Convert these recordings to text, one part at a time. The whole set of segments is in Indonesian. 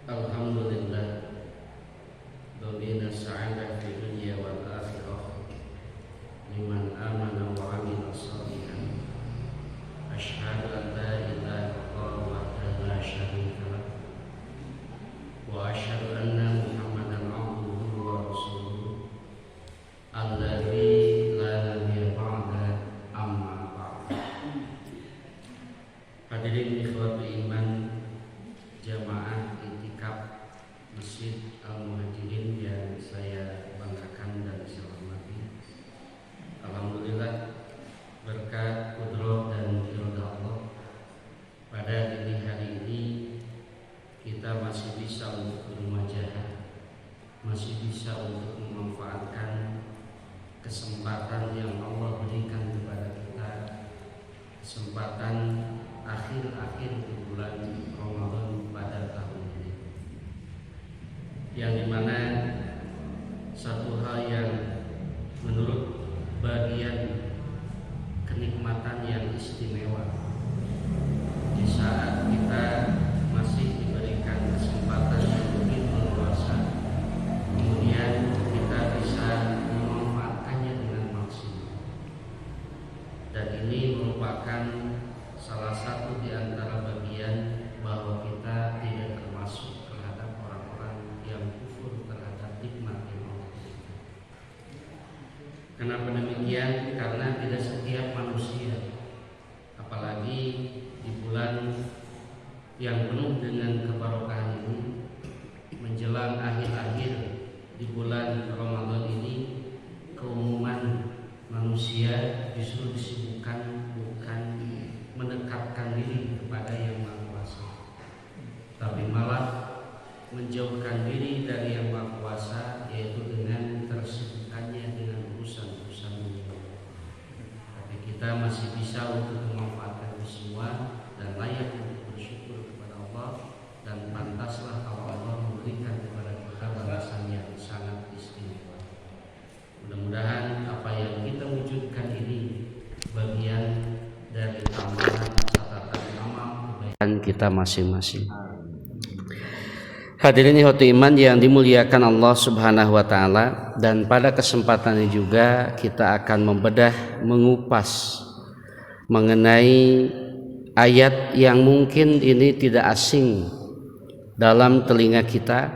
Alhamdulillah Domina sa'adah fi dunia wal akhirah Liman amana wa amila salihan Ashhadu an la ilaha illallah wahdahu la syarika lah Wa ashhadu anna Muhammadan abduhu wa rasuluh Alladzi la nabiyya ba'da amma ba'd. Hadirin ikhwatul iman jamaah itikaf Masjid Al-Muhajirin yang saya banggakan dan saya hormati. Alhamdulillah berkat qudrat dan irada Allah pada dini hari ini kita masih bisa untuk bermuajahah, masih bisa untuk memanfaatkan kesempatan yang Allah berikan kepada kita, kesempatan akhir-akhir di bulan Ramadan pada tahun ini, yang dimana satu hal yang menurut bagian kenikmatan yang istimewa di saat kita masih diberikan kesempatan untuk berpuasa, kemudian kita bisa memanfaatkannya dengan maksimal, dan ini merupakan salah satu di antara bagian bahwa kita tidak termasuk terhadap orang-orang yang kufur terhadap nikmat yang Allah berikan. Kenapa demikian? Karena tidak setiap manusia, apalagi di bulan yang penuh dengan kebarokahan ini, menjelang akhir-akhir di bulan Ramadan ini, keumuman manusia justru disibukkan bukan mendekatkan diri kepada Yang Maha Kuasa, tapi malah menjauhkan diri dari Yang Maha Kuasa, yaitu dengan tersibukkannya dengan urusan-urusan dunia. Tapi kita masih bisa untuk memanfaatkan semua dan layak untuk bersyukur kepada Allah, dan pantaslah kalau Allah memberikan kepada kita balasan yang sangat istimewa. Mudah-mudahan apa yang kita wujudkan ini bagian dari tambahan catatan amal kebaikan kita masing-masing. Hadirin ikhwatul iman yang dimuliakan Allah Subhanahu wa taala, dan pada kesempatan ini juga kita akan membedah, mengupas mengenai ayat yang mungkin ini tidak asing dalam telinga kita,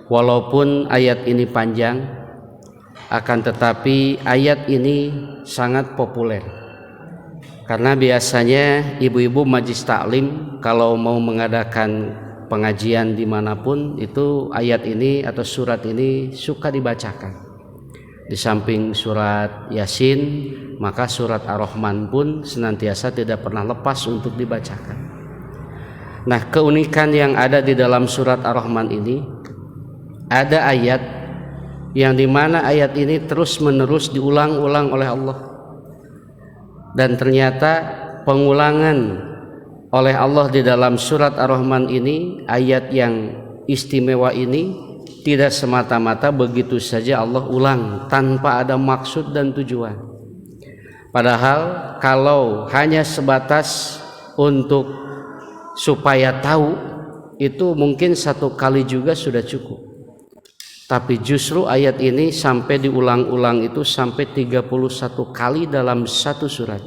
walaupun ayat ini panjang, akan tetapi ayat ini sangat populer. Karena biasanya ibu-ibu majelis taklim kalau mau mengadakan pengajian dimanapun, itu ayat ini atau surat ini suka dibacakan. Di samping surat Yasin, maka surat Ar-Rahman pun senantiasa tidak pernah lepas untuk dibacakan. Nah, keunikan yang ada di dalam surat Ar-Rahman ini, ada ayat yang dimana ayat ini terus menerus diulang-ulang oleh Allah, dan ternyata pengulangan oleh Allah di dalam surat Ar-Rahman ini, ayat yang istimewa ini, tidak semata-mata begitu saja Allah ulang tanpa ada maksud dan tujuan. Padahal kalau hanya sebatas untuk supaya tahu, itu mungkin satu kali juga sudah cukup. Tapi justru ayat ini sampai diulang-ulang itu sampai 31 kali dalam satu surat.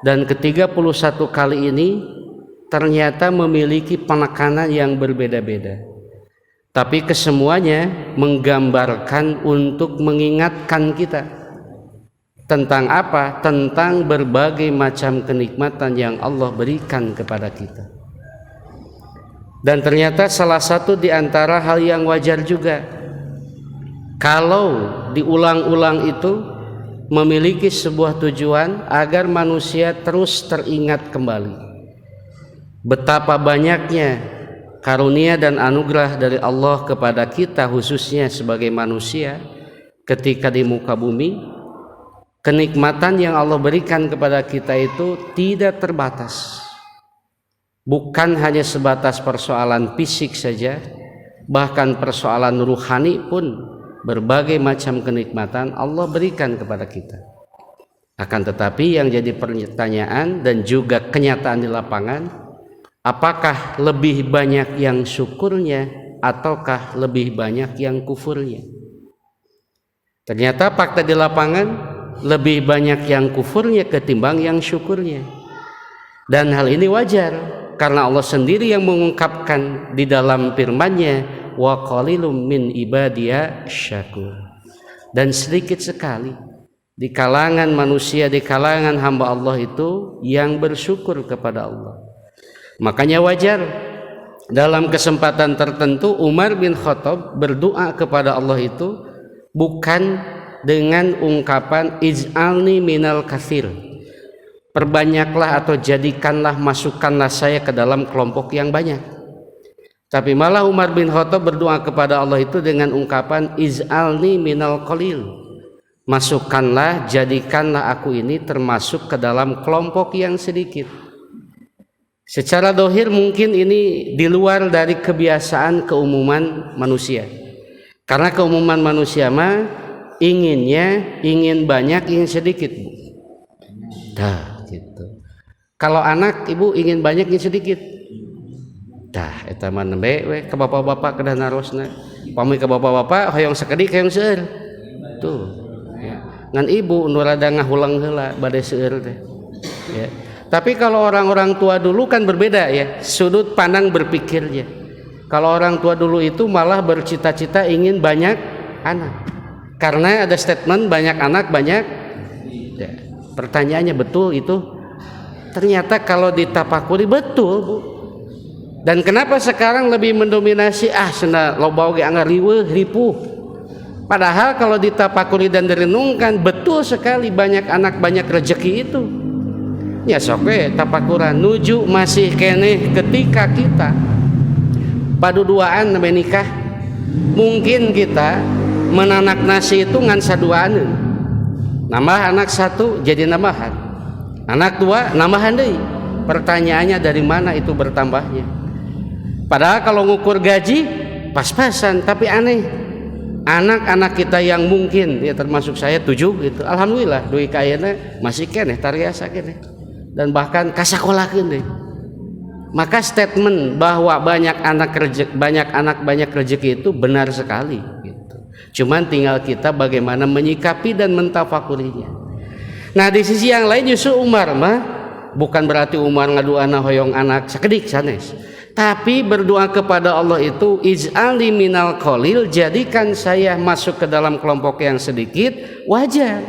Dan ke-31 kali ini ternyata memiliki penekanan yang berbeda-beda. Tapi kesemuanya menggambarkan untuk mengingatkan kita tentang apa? Tentang berbagai macam kenikmatan yang Allah berikan kepada kita. Dan ternyata salah satu di antara hal yang wajar juga, kalau diulang-ulang itu memiliki sebuah tujuan agar manusia terus teringat kembali betapa banyaknya karunia dan anugerah dari Allah kepada kita, khususnya sebagai manusia ketika di muka bumi. Kenikmatan yang Allah berikan kepada kita itu tidak terbatas. Bukan hanya sebatas persoalan fisik saja, bahkan persoalan ruhani pun berbagai macam kenikmatan Allah berikan kepada kita. Akan tetapi yang jadi pertanyaan dan juga kenyataan di lapangan, Apakah lebih banyak yang syukurnya ataukah lebih banyak yang kufurnya? Ternyata fakta di lapangan lebih banyak yang kufurnya ketimbang yang syukurnya. Dan hal ini wajar karena Allah sendiri yang mengungkapkan di dalam firman-Nya, wa qalilum min ibadiya syakur. Dan sedikit sekali di kalangan manusia, di kalangan hamba Allah itu yang bersyukur kepada Allah. Makanya wajar dalam kesempatan tertentu Umar bin Khattab berdoa kepada Allah itu bukan dengan ungkapan ij'alni minal katsir, perbanyaklah atau jadikanlah, masukkanlah saya ke dalam kelompok yang banyak. Tapi malah Umar bin Khattab berdoa kepada Allah itu dengan ungkapan ij'alni minal qalil, masukkanlah, jadikanlah aku ini termasuk ke dalam kelompok yang sedikit. Secara dohir mungkin ini di luar dari kebiasaan keumuman manusia, karena keumuman manusia mah ingin banyak, ingin sedikit, dah gitu. Kalau anak ibu ingin banyak, ingin sedikit, dah eta mah nembe we ke bapak-bapak kedah narosna, pami ke bapak-bapak hoyong sakedik hoyong seueur tuh ya. Ngan ibu nu rada ngahulang heula bade seueur teh ya. Tapi kalau orang-orang tua dulu kan berbeda ya, sudut pandang berpikirnya. Kalau orang tua dulu itu malah bercita-cita ingin banyak anak, karena ada statement banyak anak banyak ya. Pertanyaannya betul itu? Ternyata kalau ditapakuri betul, Bu. Dan kenapa sekarang lebih mendominasi cenah loba oge anggar riweuh ripuh. Padahal kalau ditapakuri dan direnungkan betul sekali banyak anak banyak rezeki itu. Ya sok we tapakuran nuju masih keneh ketika kita paduduaan nembe nikah, mungkin kita menanak nasi itu ngan saduaan, nambah anak satu jadi nambahan, anak dua nambahan deui. Pertanyaannya dari mana itu bertambahnya? Padahal kalau ngukur gaji pas-pasan, tapi aneh anak-anak kita yang mungkin ya termasuk saya 7 gitu, alhamdulillah duit kayana masih keneh tariasa keneh dan bahkan kasakolakeun deh. Maka statement bahwa banyak anak banyak rezeki itu benar sekali gitu. Cuman tinggal kita bagaimana menyikapi dan mentafakurinya. Nah di sisi yang lain justru Umar mah bukan berarti Umar ngaduana hoyong anak sakedik sanes, tapi berdoa kepada Allah itu ij'alni minal qalil, jadikan saya masuk ke dalam kelompok yang sedikit. Wajar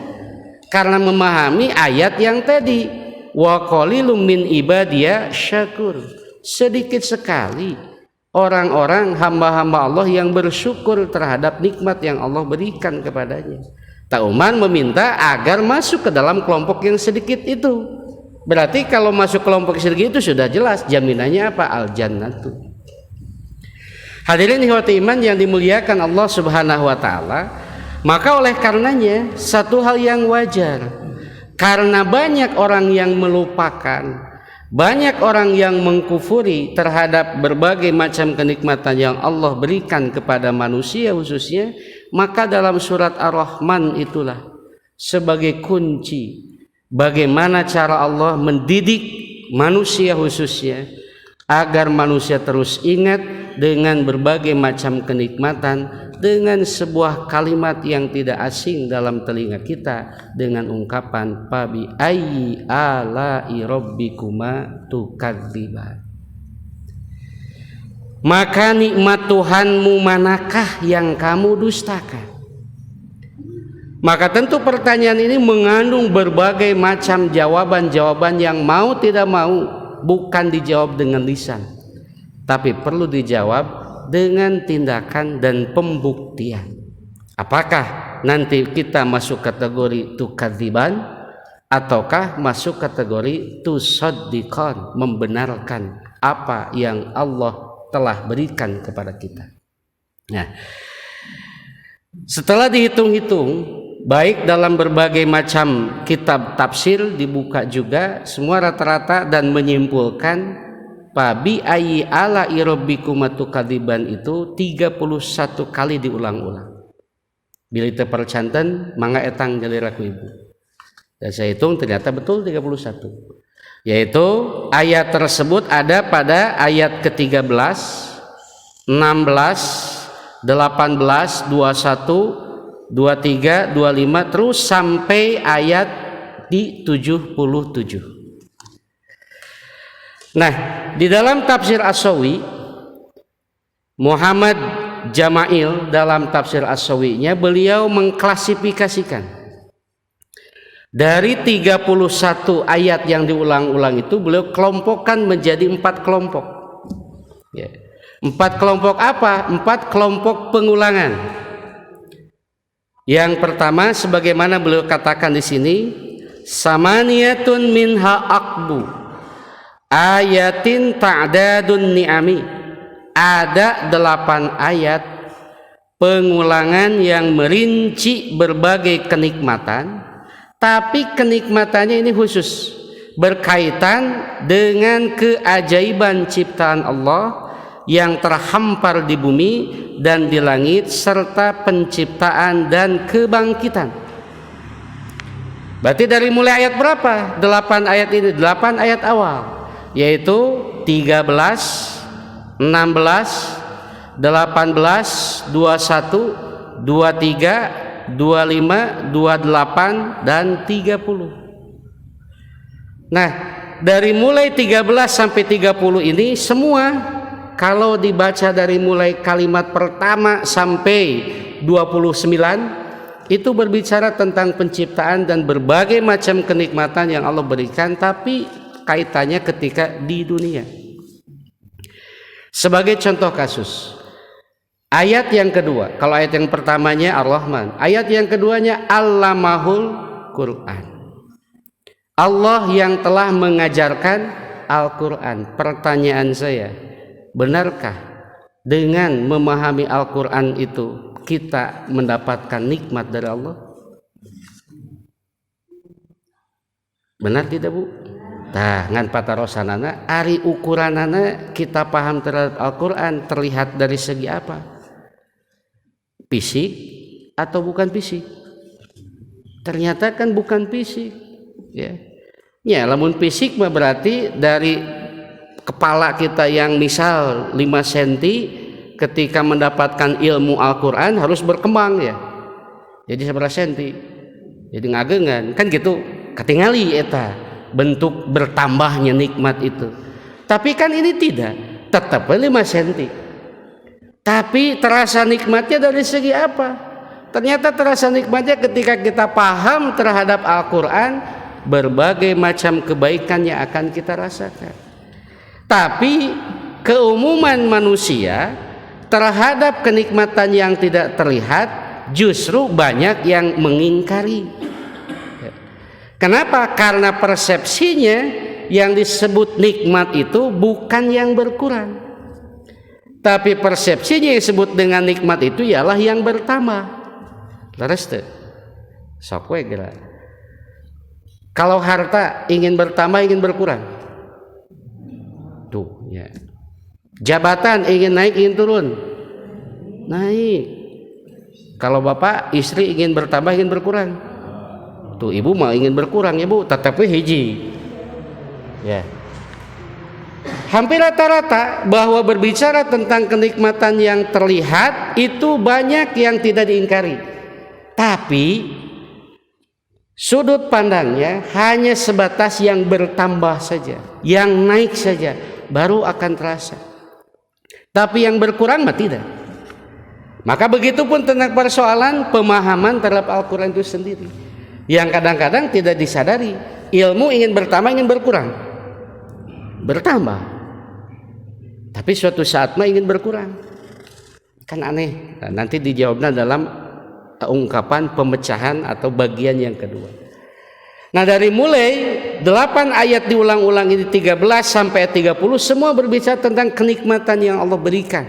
karena memahami ayat yang tadi, wa qalilum min ibadiya syakur, sedikit sekali orang-orang hamba-hamba Allah yang bersyukur terhadap nikmat yang Allah berikan kepadanya. Tak Umar meminta agar masuk ke dalam kelompok yang sedikit itu. Berarti kalau masuk kelompok sedikit itu sudah jelas jaminannya apa? Al-jannatu. Hadirin ikhwati iman yang dimuliakan Allah Subhanahu wa taala, maka oleh karenanya satu hal yang wajar, karena banyak orang yang melupakan, banyak orang yang mengkufuri terhadap berbagai macam kenikmatan yang Allah berikan kepada manusia khususnya, maka dalam surat Ar-Rahman itulah sebagai kunci bagaimana cara Allah mendidik manusia khususnya agar manusia terus ingat dengan berbagai macam kenikmatan, dengan sebuah kalimat yang tidak asing dalam telinga kita, dengan ungkapan fabi ayyi ala'i rabbikuma tukadziban, maka nikmat Tuhanmu manakah yang kamu dustakan. Maka tentu pertanyaan ini mengandung berbagai macam jawaban-jawaban yang mau tidak mau bukan dijawab dengan lisan, tapi perlu dijawab dengan tindakan dan pembuktian. Apakah nanti kita masuk kategori tukadziban ataukah masuk kategori tusaddiqan, membenarkan apa yang Allah telah berikan kepada kita. Nah, setelah dihitung-hitung baik dalam berbagai macam kitab tafsir dibuka juga semua rata-rata dan menyimpulkan fabi ayyi ala'i rabbikuma tukadziban itu 31 kali diulang-ulang. Bila itu percanten mangga etang jalira ku ibu. Dan saya hitung ternyata betul 31. yaitu ayat tersebut ada pada ayat ke-13, 16, 18, 21, 23, 25 terus sampai ayat di 77. Nah, di dalam tafsir As-Sawi, Muhammad Jama'il dalam tafsir As-Sawinya beliau mengklasifikasikan dari 31 ayat yang diulang-ulang itu, beliau kelompokkan menjadi 4 kelompok. Ya. 4 kelompok apa? 4 kelompok pengulangan. Yang pertama, sebagaimana beliau katakan di sini, samaniyatun minha aqbu ayatin ta'dadun ni'ami. Ada 8 ayat pengulangan yang merinci berbagai kenikmatan, tapi kenikmatannya ini khusus berkaitan dengan keajaiban ciptaan Allah yang terhampar di bumi dan di langit, serta penciptaan dan kebangkitan. Berarti dari mulai ayat berapa? 8 ayat ini, 8 ayat awal, yaitu 13, 16, 18, 21, 23, 25, 28 dan 30. Nah, dari mulai 13 sampai 30 ini semua kalau dibaca dari mulai kalimat pertama sampai 29 itu berbicara tentang penciptaan dan berbagai macam kenikmatan yang Allah berikan, tapi kaitannya ketika di dunia. Sebagai contoh kasus, ayat yang kedua, kalau ayat yang pertamanya Ar-Rahman, ayat yang keduanya Allamahul Quran. Allah yang telah mengajarkan Al-Quran. Pertanyaan saya, benarkah dengan memahami Al-Quran itu kita mendapatkan nikmat dari Allah? Benar tidak, Bu? Nah, ngan patarosanana ari ukuranana kita paham terhadap Al-Quran terlihat dari segi apa? Fisik atau bukan fisik? Ternyata kan bukan fisik, ya. Ya, lamun fisik mah berarti dari kepala kita yang misal 5 cm ketika mendapatkan ilmu Al-Quran harus berkembang, ya. Jadi 11 cm. Jadi ngagengan kan gitu, katingali eta bentuk bertambahnya nikmat itu. Tapi kan ini tidak, tetap 5 cm. Tapi terasa nikmatnya dari segi apa? Ternyata terasa nikmatnya ketika kita paham terhadap Al-Quran, berbagai macam kebaikan yang akan kita rasakan. Tapi keumuman manusia terhadap kenikmatan yang tidak terlihat justru banyak yang mengingkari. Kenapa? Karena persepsinya yang disebut nikmat itu bukan yang berkurang, tapi persepsinya yang disebut dengan nikmat itu ialah yang bertambah. Leres teh? Sok we geura. Kalau harta ingin bertambah, ingin berkurang? Tuh, ya. Jabatan ingin naik, ingin turun? Naik. Kalau bapak, istri ingin bertambah, ingin berkurang? Tuh, ibu mah ingin berkurang, ya Bu, tetapi hiji. Ya. Hampir rata-rata bahwa berbicara tentang kenikmatan yang terlihat itu banyak yang tidak diingkari. Tapi sudut pandangnya hanya sebatas yang bertambah saja, yang naik saja, baru akan terasa. Tapi yang berkurang mah tidak. Maka begitu pun tentang persoalan pemahaman terhadap Al-Quran itu sendiri, yang kadang-kadang tidak disadari. Ilmu ingin bertambah, ingin berkurang, bertambah, tapi suatu saat mah ingin berkurang. Kan aneh. Nah, nanti dijawabnya dalam ungkapan pemecahan atau bagian yang kedua. Nah, dari mulai 8 ayat diulang-ulang ini 13 sampai 30 semua berbicara tentang kenikmatan yang Allah berikan.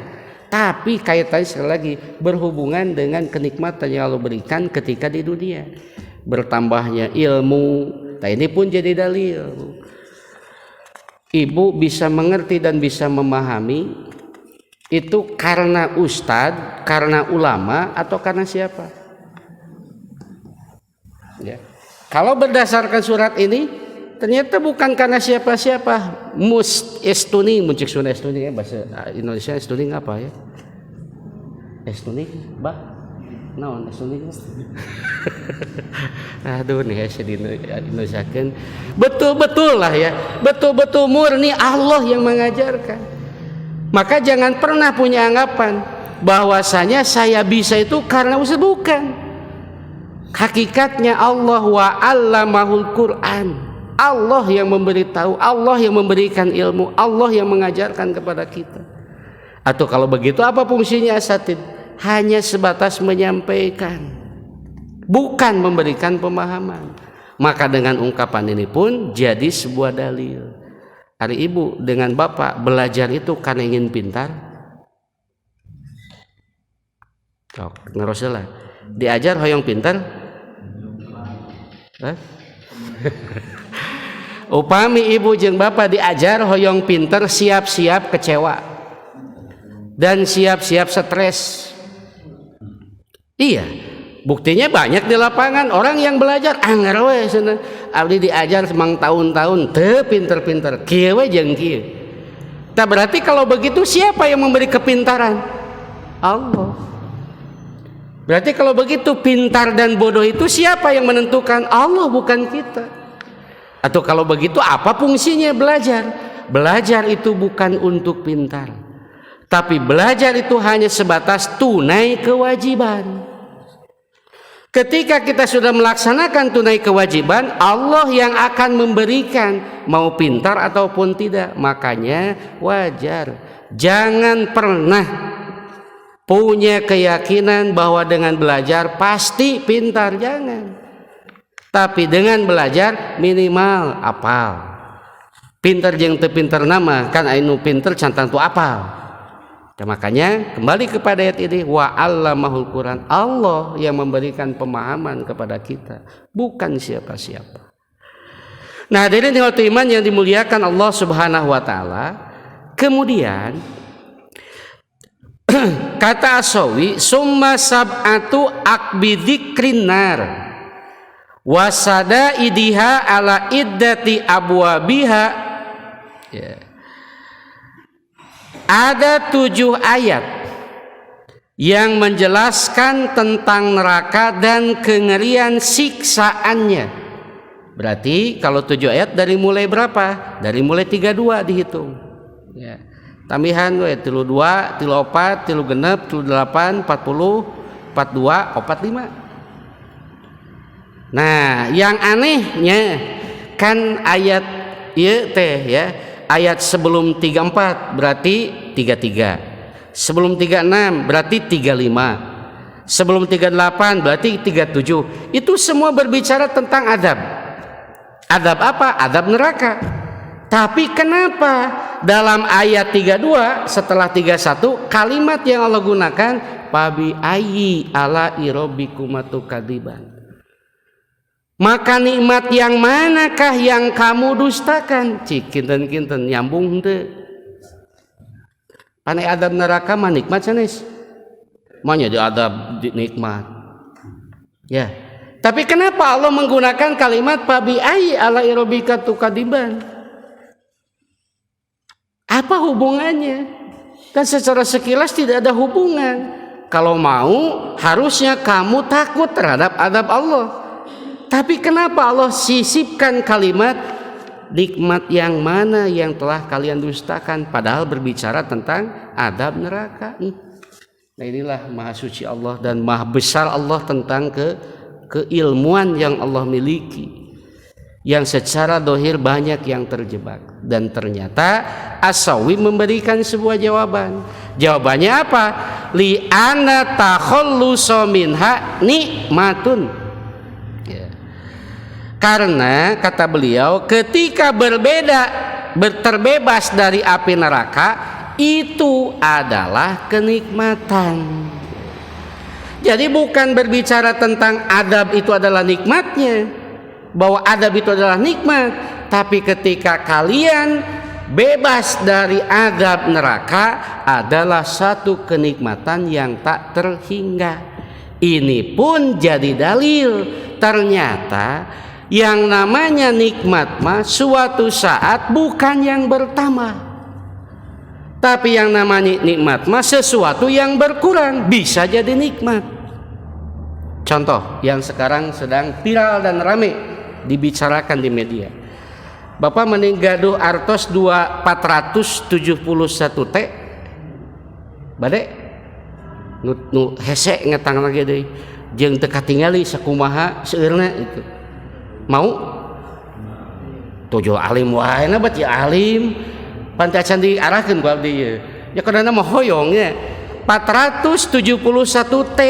Tapi kaitannya sekali lagi berhubungan dengan kenikmatan yang Allah berikan ketika di dunia. Bertambahnya ilmu. Nah, ini pun jadi dalil. Ibu bisa mengerti dan bisa memahami itu karena ustadz, karena ulama, atau karena siapa? Ya. Kalau berdasarkan surat ini, Ternyata bukan karena siapa-siapa. Estuning, muncik suna estuning, bahasa Indonesia estuning apa ya? Estuning, bah? Naon estuning? Aduh nih saya di Indonesia kan. Betul-betul lah ya. Betul-betul murni Allah yang mengajarkan. Maka jangan pernah punya anggapan bahwasanya saya bisa itu karena usaha, bukan. Hakikatnya Allah wa 'allamahul Qur'an. Allah yang memberitahu, Allah yang memberikan ilmu, Allah yang mengajarkan kepada kita. Atau kalau begitu apa fungsinya asatid? Hanya sebatas menyampaikan, bukan memberikan pemahaman. Maka dengan ungkapan ini pun jadi sebuah dalil. Hari ibu dengan bapak belajar itu karena ingin pintar. Ngeroselah diajar hoyong pintar. Upami ibu jeung bapak diajar hoyong pintar, siap-siap kecewa dan siap-siap stres. Iya, buktinya banyak di lapangan orang yang belajar anggar we cenah. Abdi diajar semang tahun-tahun teu pinter-pinter, kieu we jeung kieu. Tah berarti kalau begitu siapa yang memberi kepintaran? Allah. Berarti kalau begitu pintar dan bodoh itu siapa yang menentukan? Allah, bukan kita. Atau kalau begitu apa fungsinya belajar? Belajar itu bukan untuk pintar, tapi belajar itu hanya sebatas tunai kewajiban. Ketika kita sudah melaksanakan tunai kewajiban, Allah yang akan memberikan, mau pintar ataupun tidak. Makanya wajar, jangan pernah punya keyakinan bahwa dengan belajar pasti pintar, jangan. Tapi dengan belajar minimal apal. Pintar jeung teu pintar nama kan anu pintar cantan tu apal. Ya, makanya kembali kepada ayat ini, wa 'allamahul Qur'an. Allah yang memberikan pemahaman kepada kita, bukan siapa-siapa. Nah, hadirin hadirat iman yang dimuliakan Allah Subhanahu wa taala. Kemudian kata Asawi, summa sab'atu akbidzikrin nar wasada idiha ala iddati abwabiha. Ya. Ada 7 ayat yang menjelaskan tentang neraka dan kengerian siksaannya. Berarti kalau 7 ayat dari mulai berapa? Dari mulai 32 dihitung. Ya. Tambihan we 32, 34, 36, 38, 40, 42, 45. Nah, yang anehnya kan ayat ieu teh ya. Ayat sebelum 34 berarti 33. Sebelum 36 berarti 35. Sebelum 38 berarti 37. Itu semua berbicara tentang adab. Adab apa? Adab neraka. Tapi kenapa dalam ayat 32 setelah 31 kalimat yang Allah gunakan pabi ayyi ala irobbikum tukadiban? Maka nikmat yang manakah yang kamu dustakan? Cik kinten-kinten nyambung teu. Pane adab neraka mah nikmat sanes. Manya di adab di nikmat. Ya. Tapi kenapa Allah menggunakan kalimat fabi ayyi ala rabbika tukadiban? Apa hubungannya? Kan secara sekilas tidak ada hubungan. Kalau mau harusnya kamu takut terhadap adab Allah. Tapi kenapa Allah sisipkan kalimat nikmat yang mana yang telah kalian dustakan, padahal berbicara tentang adab neraka. Nah, inilah maha suci Allah dan maha besar Allah tentang keilmuan yang Allah miliki, yang secara dohir banyak yang terjebak. Dan ternyata Asawi memberikan sebuah jawaban. Jawabannya apa? Li anna takhallusa minha nikmatun. Karena kata beliau, ketika terbebas dari api neraka itu adalah kenikmatan. Jadi bukan berbicara tentang adab itu adalah nikmatnya, bahwa adab itu adalah nikmat, tapi ketika kalian bebas dari adab neraka adalah satu kenikmatan yang tak terhingga. Ini pun jadi dalil ternyata Yang namanya nikmat mah suatu saat bukan yang bertambah, tapi yang namanya nikmat mah sesuatu yang berkurang, bisa jadi nikmat. Contoh yang sekarang sedang viral dan rame dibicarakan di media. Bapak mending gaduh artos 471 T bade nu hese ngetang lagi deui jeung teu katingali sakumaha seueurna itu mau tujuh alim wae na baca alim pantacan diarahkeun ku abdi ya kadana mah hoyongnya 471 T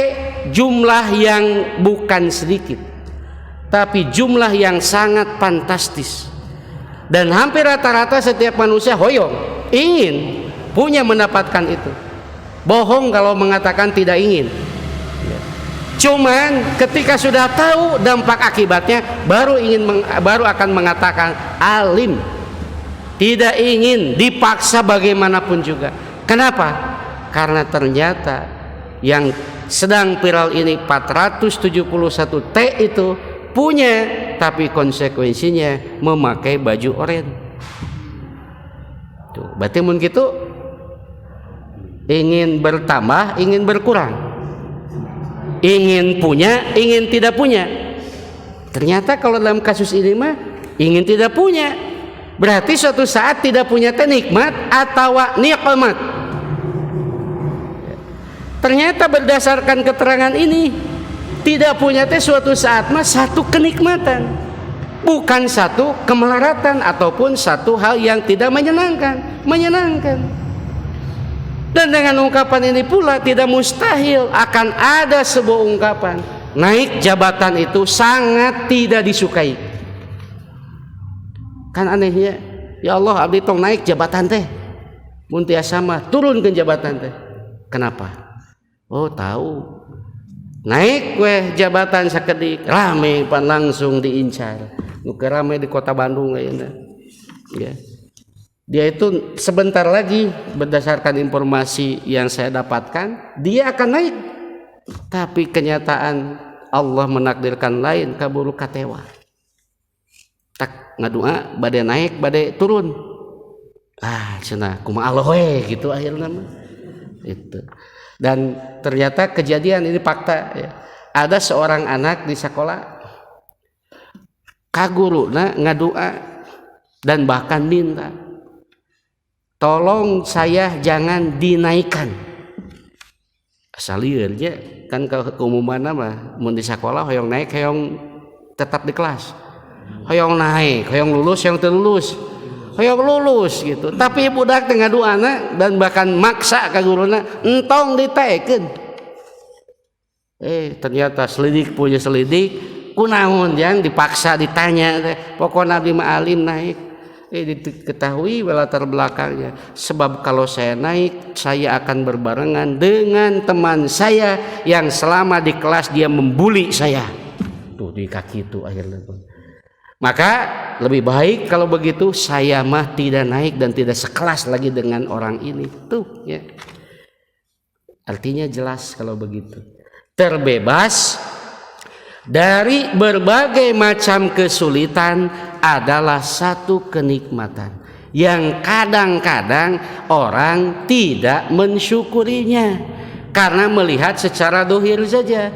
jumlah yang bukan sedikit tapi jumlah yang sangat fantastis. Dan hampir rata-rata setiap manusia hoyong ingin punya mendapatkan itu. Bohong kalau mengatakan tidak ingin. Cuman ketika sudah tahu dampak akibatnya baru akan mengatakan alim. Tidak ingin dipaksa bagaimanapun juga. Kenapa? Karena ternyata yang sedang viral ini 471 T itu punya, tapi konsekuensinya memakai baju oranye. Tuh, berarti mun gitu ingin bertambah, ingin berkurang, ingin punya, ingin tidak punya. Ternyata kalau dalam kasus ini mah ingin tidak punya, berarti suatu saat tidak punya teh nikmat atau nikmat. Ternyata berdasarkan keterangan ini tidak punya teh suatu saat mah satu kenikmatan, bukan satu kemelaratan ataupun satu hal yang tidak menyenangkan. Dan dengan ungkapan ini pula tidak mustahil akan ada sebuah ungkapan naik jabatan itu sangat tidak disukai. Kan anehnya, ya Allah abdi tong naik jabatan teh, mun tiasa mah turun ke jabatan teh. Kenapa? Oh tahu. Naik weh jabatan sakedik rame pan langsung diincar. Nuke rame di kota Bandung kayaknya. Ya. Dia itu sebentar lagi berdasarkan informasi yang saya dapatkan dia akan naik. Tapi kenyataan Allah menakdirkan lain, kaburu katewa. Tak ngadua bade naik bade turun. Cenah kumaha Allah we gitu akhirnya mah. Itu. Dan ternyata kejadian ini fakta ya. Ada seorang anak di sekolah kaguruna ngadua dan bahkan minta tolong saya jangan dinaikkan. Asal lieur kan keumumanna mah mun di sekolah hoyong naik hoyong tetap di kelas. Hoyong naik, hoyong lulus, hoyong teu lulus. Hoyong lulus gitu. Tapi budak teh ngaduana dan bahkan maksa ka guruna entong ditekeun. Ternyata selidik punya selidik, kunaon yang dipaksa ditanya teh. Pokona abdi mah alim naik. Diketahui latar belakangnya. Sebab kalau saya naik, saya akan berbarengan dengan teman saya yang selama di kelas dia membuli saya. Tuh di kaki itu akhirnya. Maka lebih baik kalau begitu saya mah tidak naik dan tidak sekelas lagi dengan orang ini. Tuh ya. Artinya jelas kalau begitu. Terbebas dari berbagai macam kesulitan adalah satu kenikmatan yang kadang-kadang orang tidak mensyukurinya karena melihat secara dohir saja.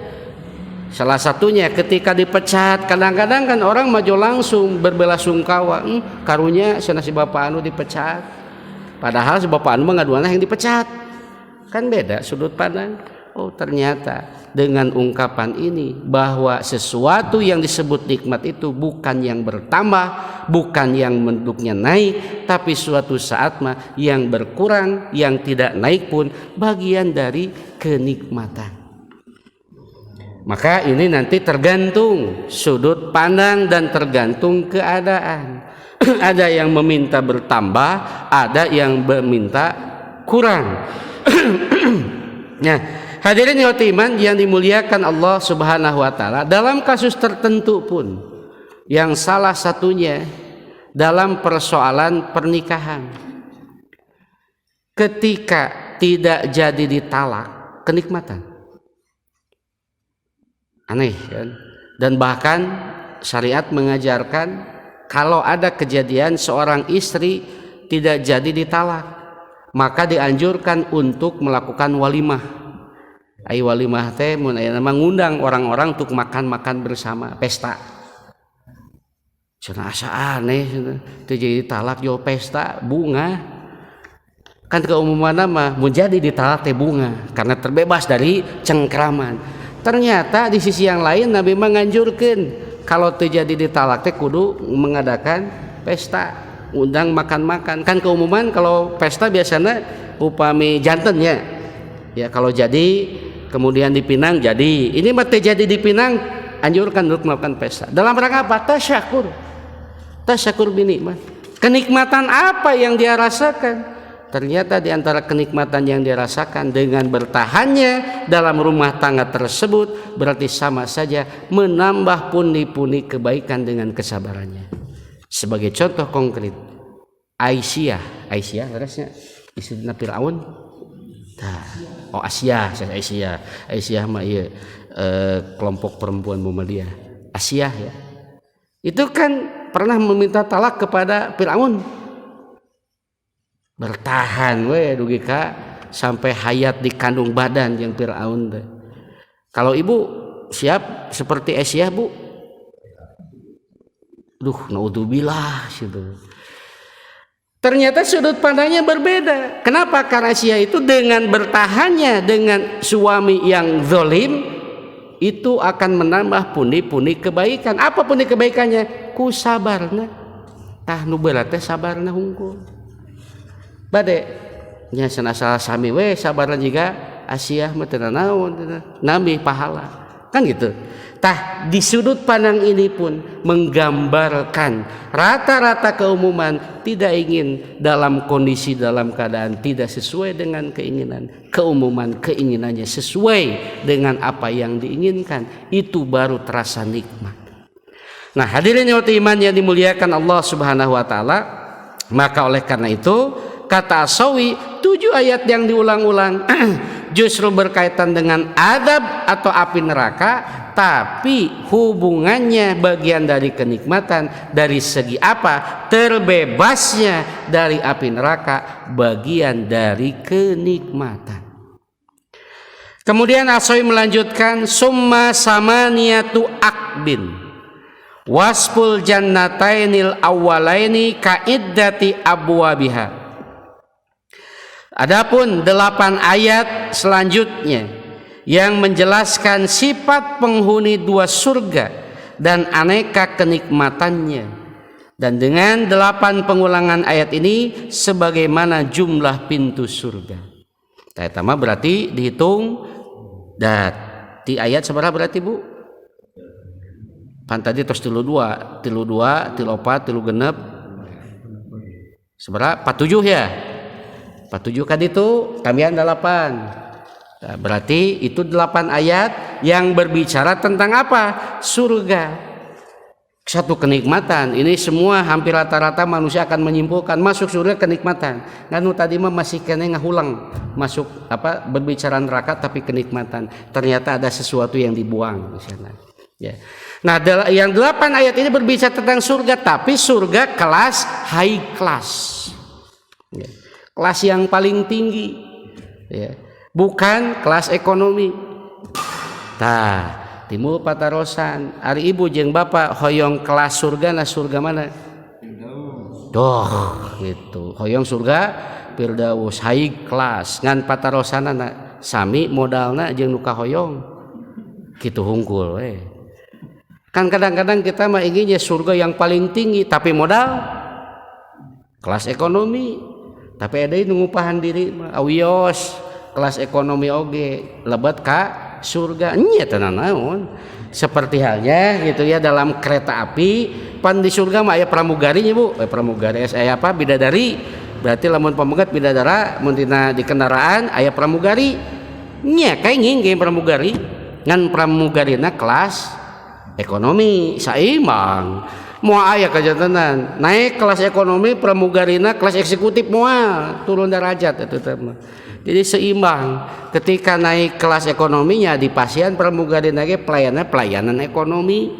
Salah satunya ketika dipecat, kadang-kadang kan orang maju langsung berbelasungkawa, karunya cenah si bapak anu dipecat. Padahal si bapak anu mah ngaduana yang dipecat. Kan beda sudut pandang. Oh ternyata dengan ungkapan ini bahwa sesuatu yang disebut nikmat itu bukan yang bertambah, bukan yang bentuknya naik, tapi suatu saat mah yang berkurang, yang tidak naik pun bagian dari kenikmatan. Maka ini nanti tergantung sudut pandang dan tergantung keadaan. Ada yang meminta bertambah, ada yang meminta kurang. Nah, hadirin khotiman yang dimuliakan Allah Subhanahu wa taala, dalam kasus tertentu pun yang salah satunya dalam persoalan pernikahan. Ketika tidak jadi ditalak, kenikmatan. Aneh kan? Dan bahkan syariat mengajarkan kalau ada kejadian seorang istri tidak jadi ditalak, maka dianjurkan untuk melakukan walimah. Ai walimah teh mun aya mengundang orang-orang untuk makan-makan bersama, pesta. Cenah asa aneh teu jadi ditalak yo pesta bunga. Kan keumuman mah mun jadi ditalak teh bunga karena terbebas dari cengkraman. Ternyata di sisi yang lain Nabi menganjurkan kalau terjadi ditalak teh kudu mengadakan pesta, undang makan-makan. Kan keumuman kalau pesta biasanya upami jantennya. Ya kalau jadi kemudian dipinang jadi. Ini mah terjadi dipinang anjurkan untuk melakukan pesta. Dalam rangka apa? Tasyakur. Tasyakur binikmat. Kenikmatan apa yang dia rasakan? Ternyata di antara kenikmatan yang dirasakan dengan bertahannya dalam rumah tangga tersebut berarti sama saja menambah pundi-pundi kebaikan dengan kesabarannya. Sebagai contoh konkret, Aisyah harusnya istri Fir'aun. Aisyah mah iya kelompok perempuan Muhammadiyah. Aisyah ya. Itu kan pernah meminta talak kepada Fir'aun. Bertahan we dugi ka sampai hayat di kandung badan yang Fir'aun teh. Kalau ibu siap seperti Aisyah bu? Naudzubillah gitu. Ternyata sudut pandangnya berbeda. Kenapa? Karena Aisyah itu dengan bertahannya dengan suami yang zalim itu akan menambah pundi-pundi kebaikan. Apa pundi kebaikannya? Ku sabarna. Tah nu berat teh sabarna hungkul. Bade nya sanasa sami we sabarna jiga Aisyah mah teu naon nabi pahala kan gitu. Tah di sudut pandang ini pun menggambarkan rata-rata keumuman tidak ingin dalam kondisi dalam keadaan tidak sesuai dengan keinginan, keumuman keinginannya sesuai dengan apa yang diinginkan, itu baru terasa nikmat. Nah hadirin yang iman yang dimuliakan Allah Subhanahu wa taala, maka oleh karena itu kata Asawi 7 ayat yang diulang-ulang justru berkaitan dengan adab atau api neraka, tapi hubungannya bagian dari kenikmatan dari segi apa? Terbebasnya dari api neraka bagian dari kenikmatan. Kemudian Asawi melanjutkan summa samaniyatu akbin wasful jannatainil awwalaini ka'iddati abwabiha. Adapun 8 ayat selanjutnya yang menjelaskan sifat penghuni 2 surga dan aneka kenikmatannya, dan dengan 8 pengulangan ayat ini sebagaimana jumlah pintu surga. Tama berarti dihitung di ayat seberapa berarti bu? Pan tadi tos 32 34 genep seberapa 47 ya? 47 kan itu tambahan 8. Nah, berarti itu 8 ayat yang berbicara tentang apa? Surga. Satu kenikmatan. Ini semua hampir rata-rata manusia akan menyimpulkan masuk surga kenikmatan. Nganu tadi mah masih kene ngahulang masuk apa berbicara neraka tapi kenikmatan. Ternyata ada sesuatu yang dibuang di sana. Ya. Nah, yang 8 ayat ini berbicara tentang surga, tapi surga kelas high class. Ya. Kelas yang paling tinggi, ya. Bukan kelas ekonomi. Timbul patarosan ari ibu jeung bapak hoyong kelas surga, nah surga mana? Gitu. Hoyong surga Firdaus high class ngan patarosanana sami modalna jeung nu kahoyong kitu hungkul we. Kan kadang-kadang kita mah inginnya surga yang paling tinggi tapi modal kelas ekonomi. Tapi ada yang ngupahan diri awios kelas ekonomi oge lebat ka surga nya tenan naon. Seperti halnya gitu ya dalam kereta api pan di surga mah aya pramugarinya bu, pramugari aya apa bidadari. Berarti lamun pamugat bidadara mun di kendaraan aya pramugari nya kae nging pramugari ngan pramugarina kelas ekonomi saimbang. Moal aya kajantenan naik kelas ekonomi pramugarina kelas eksekutif moal turun derajat itu mah. Jadi seimbang. Ketika naik kelas ekonominya di pasien pramugarina ge pelayanan ekonomi.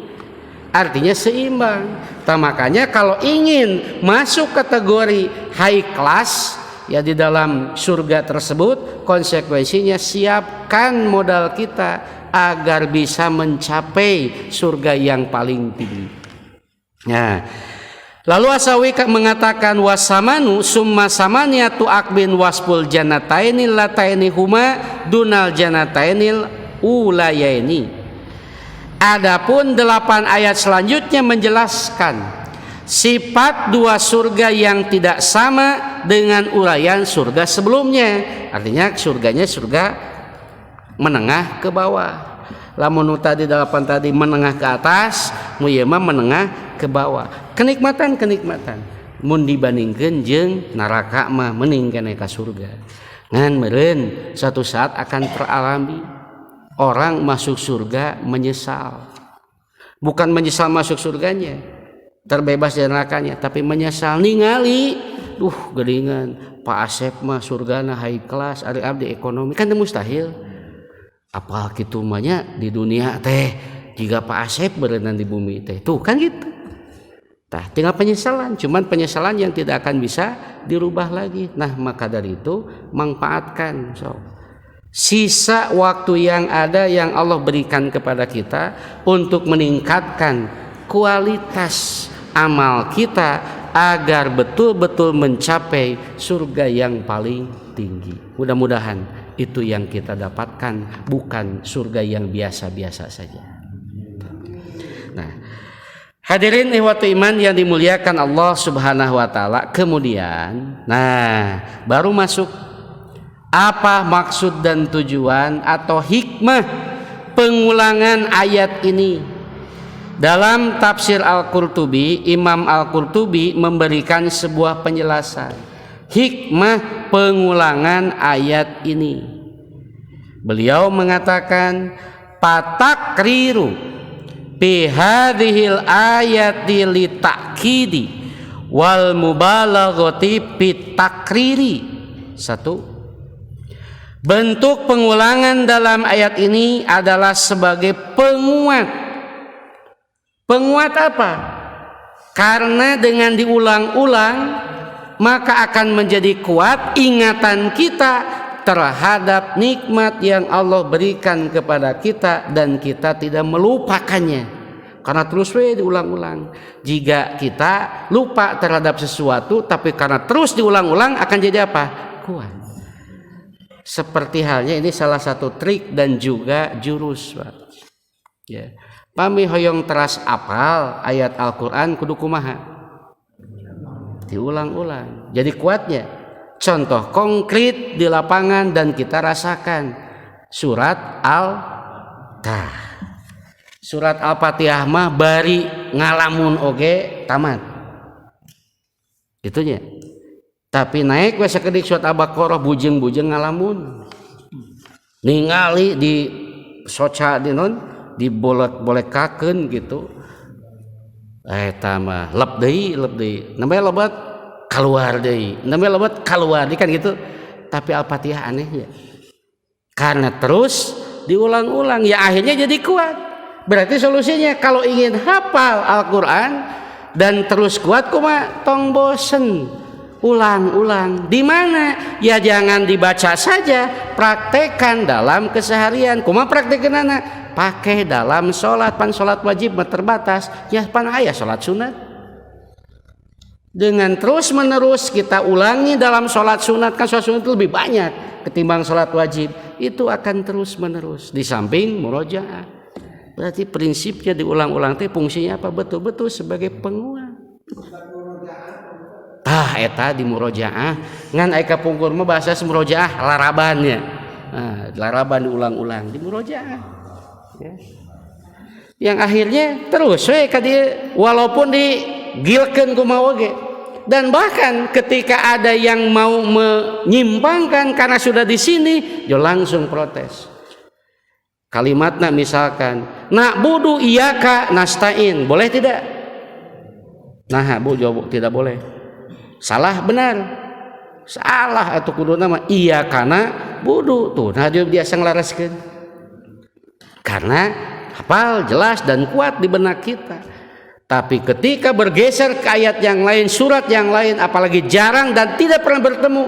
artinya seimbang. Makanya kalau ingin masuk kategori high class ya di dalam surga tersebut, konsekuensinya siapkan modal kita agar bisa mencapai surga yang paling tinggi. Nah, lalu Asawi mengatakan wasamanu summa samaniyatu akbin waspul janatainil lataini huma dunal janatainil ulayaini. Adapun 8 ayat selanjutnya menjelaskan sifat 2 surga yang tidak sama dengan uraian surga sebelumnya. Artinya surganya surga menengah ke bawah. Lamun tadi 8 tadi menengah ke atas, mu ieu mah menengah ke bawah. Kenikmatan mun dibandingkeun jeung neraka mah mending keneh ka surga. Ngan meureun suatu saat akan teralami orang masuk surga menyesal. Bukan menyesal masuk surganya, terbebas dari nerakanya, tapi menyesal ningali geuningan Pak Asep mah surgana high class, ari abdi ekonomi kan mustahil. Apa kitu mah nya di dunia teh jika Pak Asep berenang di bumi teh. Tuh kan gitu. Tah tinggal penyesalan, cuman penyesalan yang tidak akan bisa dirubah lagi. Nah, maka dari itu manfaatkan sisa waktu yang ada yang Allah berikan kepada kita untuk meningkatkan kualitas amal kita agar betul-betul mencapai surga yang paling tinggi. Mudah-mudahan itu yang kita dapatkan, bukan surga yang biasa-biasa saja. Nah, hadirin ikhwatu iman yang dimuliakan Allah Subhanahu wa taala. Kemudian, baru masuk apa maksud dan tujuan atau hikmah pengulangan ayat ini. Dalam tafsir Al-Qurtubi, Imam Al-Qurtubi memberikan sebuah penjelasan hikmah pengulangan ayat ini. Beliau mengatakan patakriru bi hadhil ayati li ta'kidi wal mubalaghati bi takriri. Satu, bentuk pengulangan dalam ayat ini adalah sebagai penguat. Penguat apa? Karena dengan diulang-ulang maka akan menjadi kuat ingatan kita terhadap nikmat yang Allah berikan kepada kita dan kita tidak melupakannya. Karena terus diulang-ulang. Jika kita lupa terhadap sesuatu tapi karena terus diulang-ulang akan jadi apa? Kuat. Seperti halnya ini salah satu trik dan juga jurus, Pak. Ya. Pami hoyong teras apal ayat Al-Qur'an kudu kumaha? Diulang-ulang. Jadi kuatnya. Contoh konkret di lapangan dan kita rasakan. Surat Surat Al-Fatihah mah bari ngalamun oge tamat. Itunya. Tapi naik we sakedik surat Al-Baqarah bujeng-bujeng ngalamun. Ningali di soca di non dibolek-bolekakeun gitu. Eta mah lep deui. Namanya lebat keluar deui. Namanya lebat keluar deui kan gitu. Tapi Al-Fatihah anehnya. Karena terus diulang-ulang ya akhirnya jadi kuat. Berarti solusinya kalau ingin hafal Al-Qur'an dan terus kuat kumaha tong bosen. Ulang-ulang. Di mana? Ya jangan dibaca saja, praktekkan dalam keseharian. Kumaha praktekeunana? Pakai dalam sholat. Pan sholat wajib terbatas, ya pan aya sholat sunat. Dengan terus menerus kita ulangi dalam sholat sunat, kan sholat sunat itu lebih banyak ketimbang sholat wajib. Itu akan terus menerus. Di samping murojaah. Berarti prinsipnya diulang-ulang itu fungsinya apa? Betul-betul sebagai penguat. Eta di murojaah ngan aya kapungkur mah bahasa murojaah larabannya. Laraban diulang-ulang di murojaah. Ya. Yang akhirnya terus we ka dieu walaupun digilkeun kumaha oge. Dan bahkan ketika ada yang mau menyimpangkan karena sudah di sini, yo langsung protes. Kalimatnya misalkan, na'budu iyyaka nasta'in, boleh tidak? Nah, Bu jawab tidak boleh. Salah benar. Salah atau kudu nama iya kana budu tuh. Nah dia biasa ngelareskeun. Karena hafal jelas dan kuat di benak kita. Tapi ketika bergeser ke ayat yang lain, surat yang lain, apalagi jarang dan tidak pernah bertemu,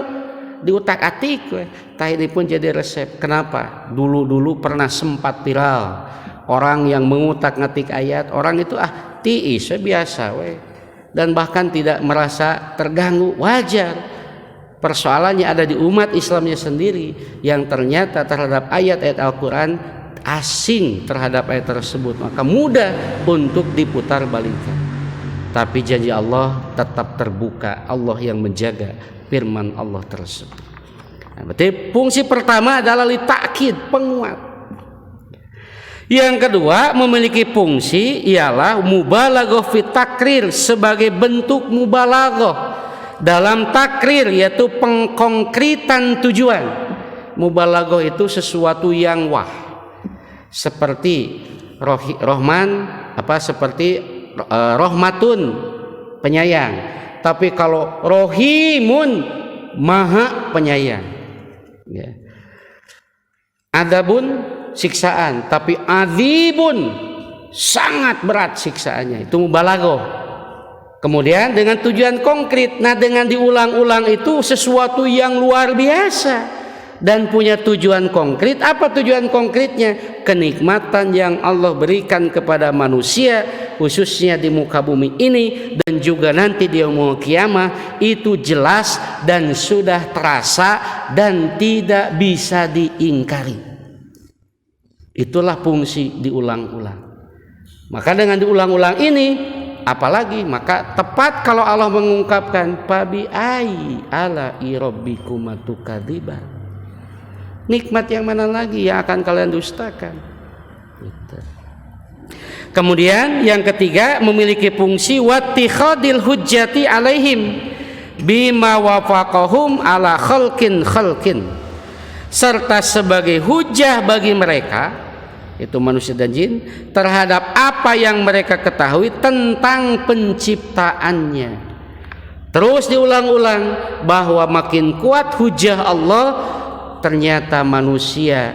diutak-atik tah ini pun jadi resep. Kenapa? Dulu pernah sempat viral orang yang mengutak-ngatik ayat, orang itu tiis biasa dan bahkan tidak merasa terganggu, wajar. Persoalannya ada di umat Islamnya sendiri yang ternyata terhadap ayat-ayat Al-Quran asing terhadap ayat tersebut, maka mudah untuk diputar balikan. Tapi janji Allah tetap terbuka, Allah yang menjaga firman Allah tersebut. Nah, berarti fungsi pertama adalah litakid, penguat. Yang kedua memiliki fungsi ialah mubalaghah fi takrir, sebagai bentuk mubalaghah dalam takrir, yaitu pengkonkretan tujuan. Mubalaghah itu sesuatu yang seperti seperti rahmatun, penyayang. Tapi kalau rohimun, maha penyayang, ya. Adabun, siksaan, tapi adzibun, sangat berat siksaannya. Itu mubalaghah. Kemudian dengan tujuan konkret. Nah, dengan diulang-ulang itu sesuatu yang luar biasa dan punya tujuan konkret. Apa tujuan konkretnya? Kenikmatan yang Allah berikan kepada manusia, khususnya di muka bumi ini dan juga nanti di yaumul qiyamah, itu jelas dan sudah terasa dan tidak bisa diingkari. Itulah fungsi diulang-ulang. Maka dengan diulang-ulang ini, apalagi maka tepat kalau Allah mengungkapkan fabi ai ala rabbikum tukadziban. Nikmat yang mana lagi yang akan kalian dustakan? Gitu. Kemudian yang ketiga memiliki fungsi wattikhadil hujjati alaihim bima wafaqahum ala khalqin, serta sebagai hujah bagi mereka, itu manusia dan jin, terhadap apa yang mereka ketahui tentang penciptaannya. Terus diulang-ulang bahwa makin kuat hujah Allah, ternyata manusia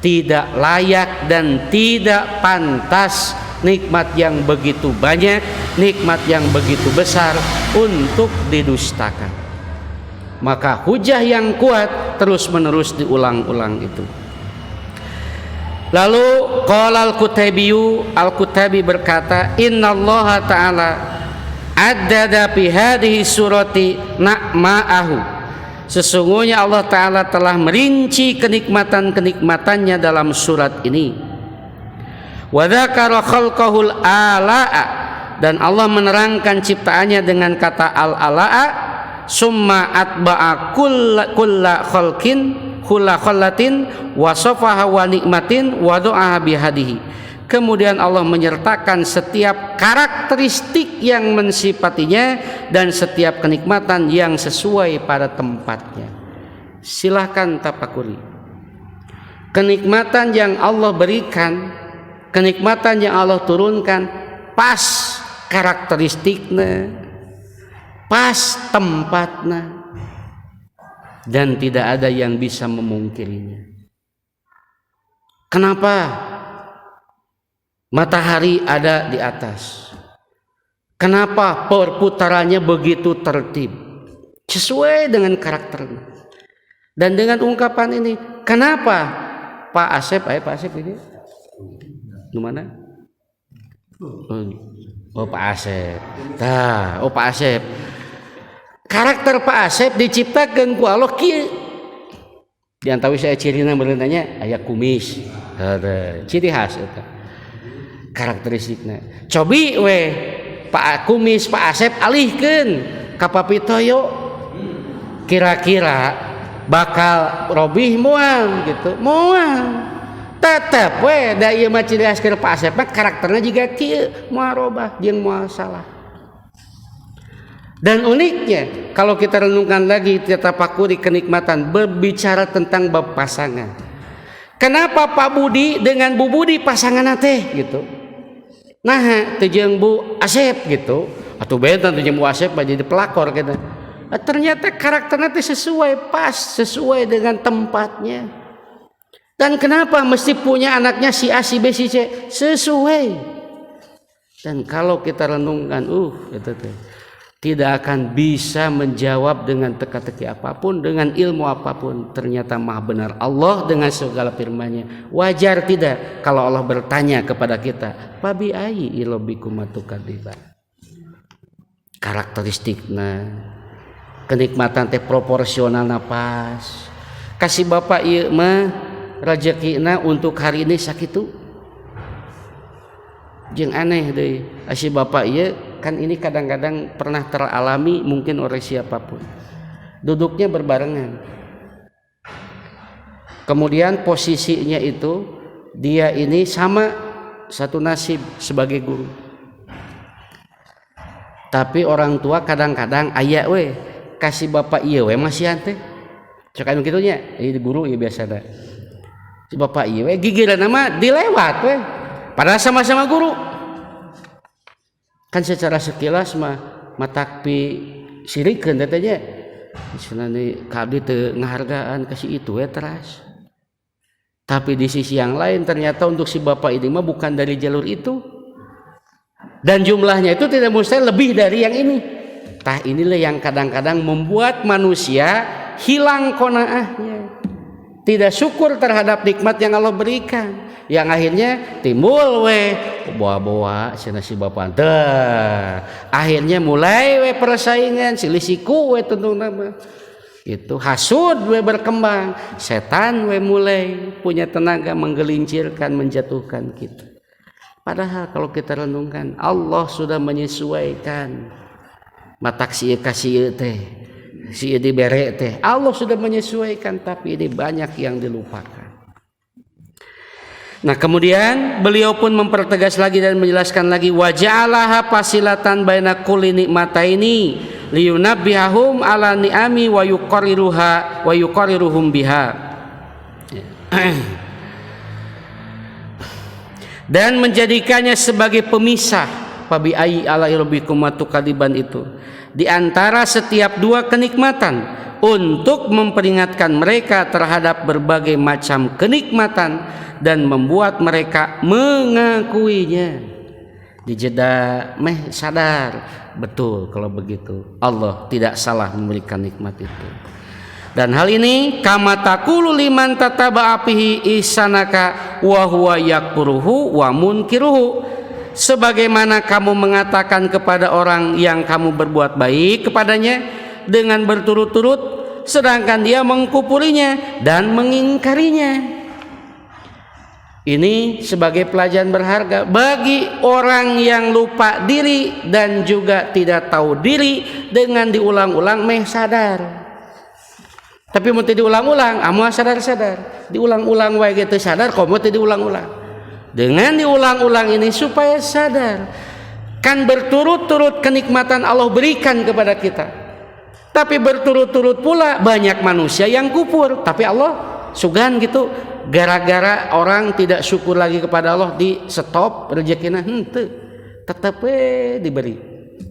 tidak layak dan tidak pantas nikmat yang begitu banyak, nikmat yang begitu besar untuk didustakan. Maka hujah yang kuat terus-menerus diulang-ulang itu. Lalu qala Al-Kutabi berkata, innallaha ta'ala addada fi hadhihi surati na'ma'ahu. Sesungguhnya Allah Ta'ala telah merinci kenikmatan-kenikmatannya dalam surat ini. Wa dzakara khalqahul ala'a, dan Allah menerangkan ciptaannya dengan kata al-ala'a, summa atba'a kulla khallatin wasafaha wa nikmatin wa du'a bihadihi. Kemudian Allah menyertakan setiap karakteristik yang mensifatinya dan setiap kenikmatan yang sesuai pada tempatnya. Silahkan tafakuri. Kenikmatan yang Allah berikan, kenikmatan yang Allah turunkan, pas karakteristiknya, pas tempatnya, dan tidak ada yang bisa memungkirinya. Kenapa? Matahari ada di atas. Kenapa perputarannya begitu tertib? Sesuai dengan karakternya. Dan dengan ungkapan ini, kenapa Pak Asep ini? Di mana? Oh Pak Asep. Pak Asep. Karakter Pak Asep diciptakan ku Allah kieu. Di antara saya cirina berentanya aya kumis. Ciri khas eta. Karakteristiknya. Cobi Pak Kumis, Pak Asep alihkeun ka Papitoyo. Kira-kira bakal robih moal gitu. Moal. Tetep da ieu mah ciri khas Pak Asep karakternya juga kieu, moal robah jeung moal salah. Dan uniknya kalau kita renungkan lagi, kita tafakuri kenikmatan berbicara tentang bab pasangan. Kenapa Pak Budi dengan Bu Budi pasangan teh gitu? Nah, teu jeung Bu Asep gitu. Atuh benten teu jeung Bu Asep jadi pelakor gitu. Ternyata karakternya teh sesuai, pas, sesuai dengan tempatnya. Dan kenapa mesti punya anaknya si A, si B, si C? Sesuai. Dan kalau kita renungkan, itu tidak akan bisa menjawab dengan teka-teki apapun, dengan ilmu apapun. Ternyata maha benar Allah dengan segala firman-Nya. Wajar tidak kalau Allah bertanya kepada kita, "Fabi ayyi ilabikum tukadziban?" Karakteristikna kenikmatan teh proporsional napas. Kasih Bapak ieu mah rezekina untuk hari ini sakitu. Jeung aneh deui, kasih Bapak ieu kan ini kadang-kadang pernah teralami mungkin oleh siapapun. Duduknya berbarengan. Kemudian posisinya itu dia ini sama satu nasib sebagai guru. Tapi orang tua kadang-kadang aya we kasih Bapak ieu we masih teh. Cek anu kitu nya, ieu guru ieu biasana. Si Bapak ieu we gigireunna mah dilewat we. Padahal sama-sama guru. Kan secara sekilas mah matakpi sirikeun teh nya. Cenah kabdi teu ngahargaan kasih itu we teras. Tapi di sisi yang lain ternyata untuk si Bapak ini mah bukan dari jalur itu. Dan jumlahnya itu tidak mustahil lebih dari yang ini. Tah inilah yang kadang-kadang membuat manusia hilang qanaahnya. Tidak syukur terhadap nikmat yang Allah berikan. Yang akhirnya timbul bawa-bawa cenah si Bapak teh. Akhirnya mulai persaingan silih siku tentuna mah. Itu hasud berkembang, setan mulai punya tenaga menggelincirkan, menjatuhkan kita. Padahal kalau kita renungkan, Allah sudah menyesuaikan matak si kasih teh, si dibere teh. Allah sudah menyesuaikan, tapi ini banyak yang dilupakan. Nah kemudian beliau pun mempertegas lagi dan menjelaskan lagi, wa ja'alaha fasilatan baina kulli nikmataini liyunabbihahum ala ni'ami wa yuqarriruhum biha. Dan menjadikannya sebagai pemisah fabi ayyi ala rabbikum tukadziban itu di antara setiap dua kenikmatan untuk memperingatkan mereka terhadap berbagai macam kenikmatan dan membuat mereka mengakuinya. Dijeda sadar betul kalau begitu Allah tidak salah memberikan nikmat itu. Dan hal ini kama taqulu liman tataba'a fihi ihsanaka wa huwa yakfuruhu wa munkiruhu, sebagaimana kamu mengatakan kepada orang yang kamu berbuat baik kepadanya dengan berturut-turut sedangkan dia mengkufurinya dan mengingkarinya. Ini sebagai pelajaran berharga bagi orang yang lupa diri dan juga tidak tahu diri. Dengan diulang-ulang sadar. Tapi mau diulang-ulang, amu sadar-sadar. Diulang-ulang wae gitu sadar, komo diulang-ulang. Dengan diulang-ulang ini supaya sadar. Kan berturut-turut kenikmatan Allah berikan kepada kita. Tapi berturut-turut pula banyak manusia yang kufur. Tapi Allah sugan gitu. Gara-gara orang tidak syukur lagi kepada Allah, di stop rezekina henteu. Tetap diberi.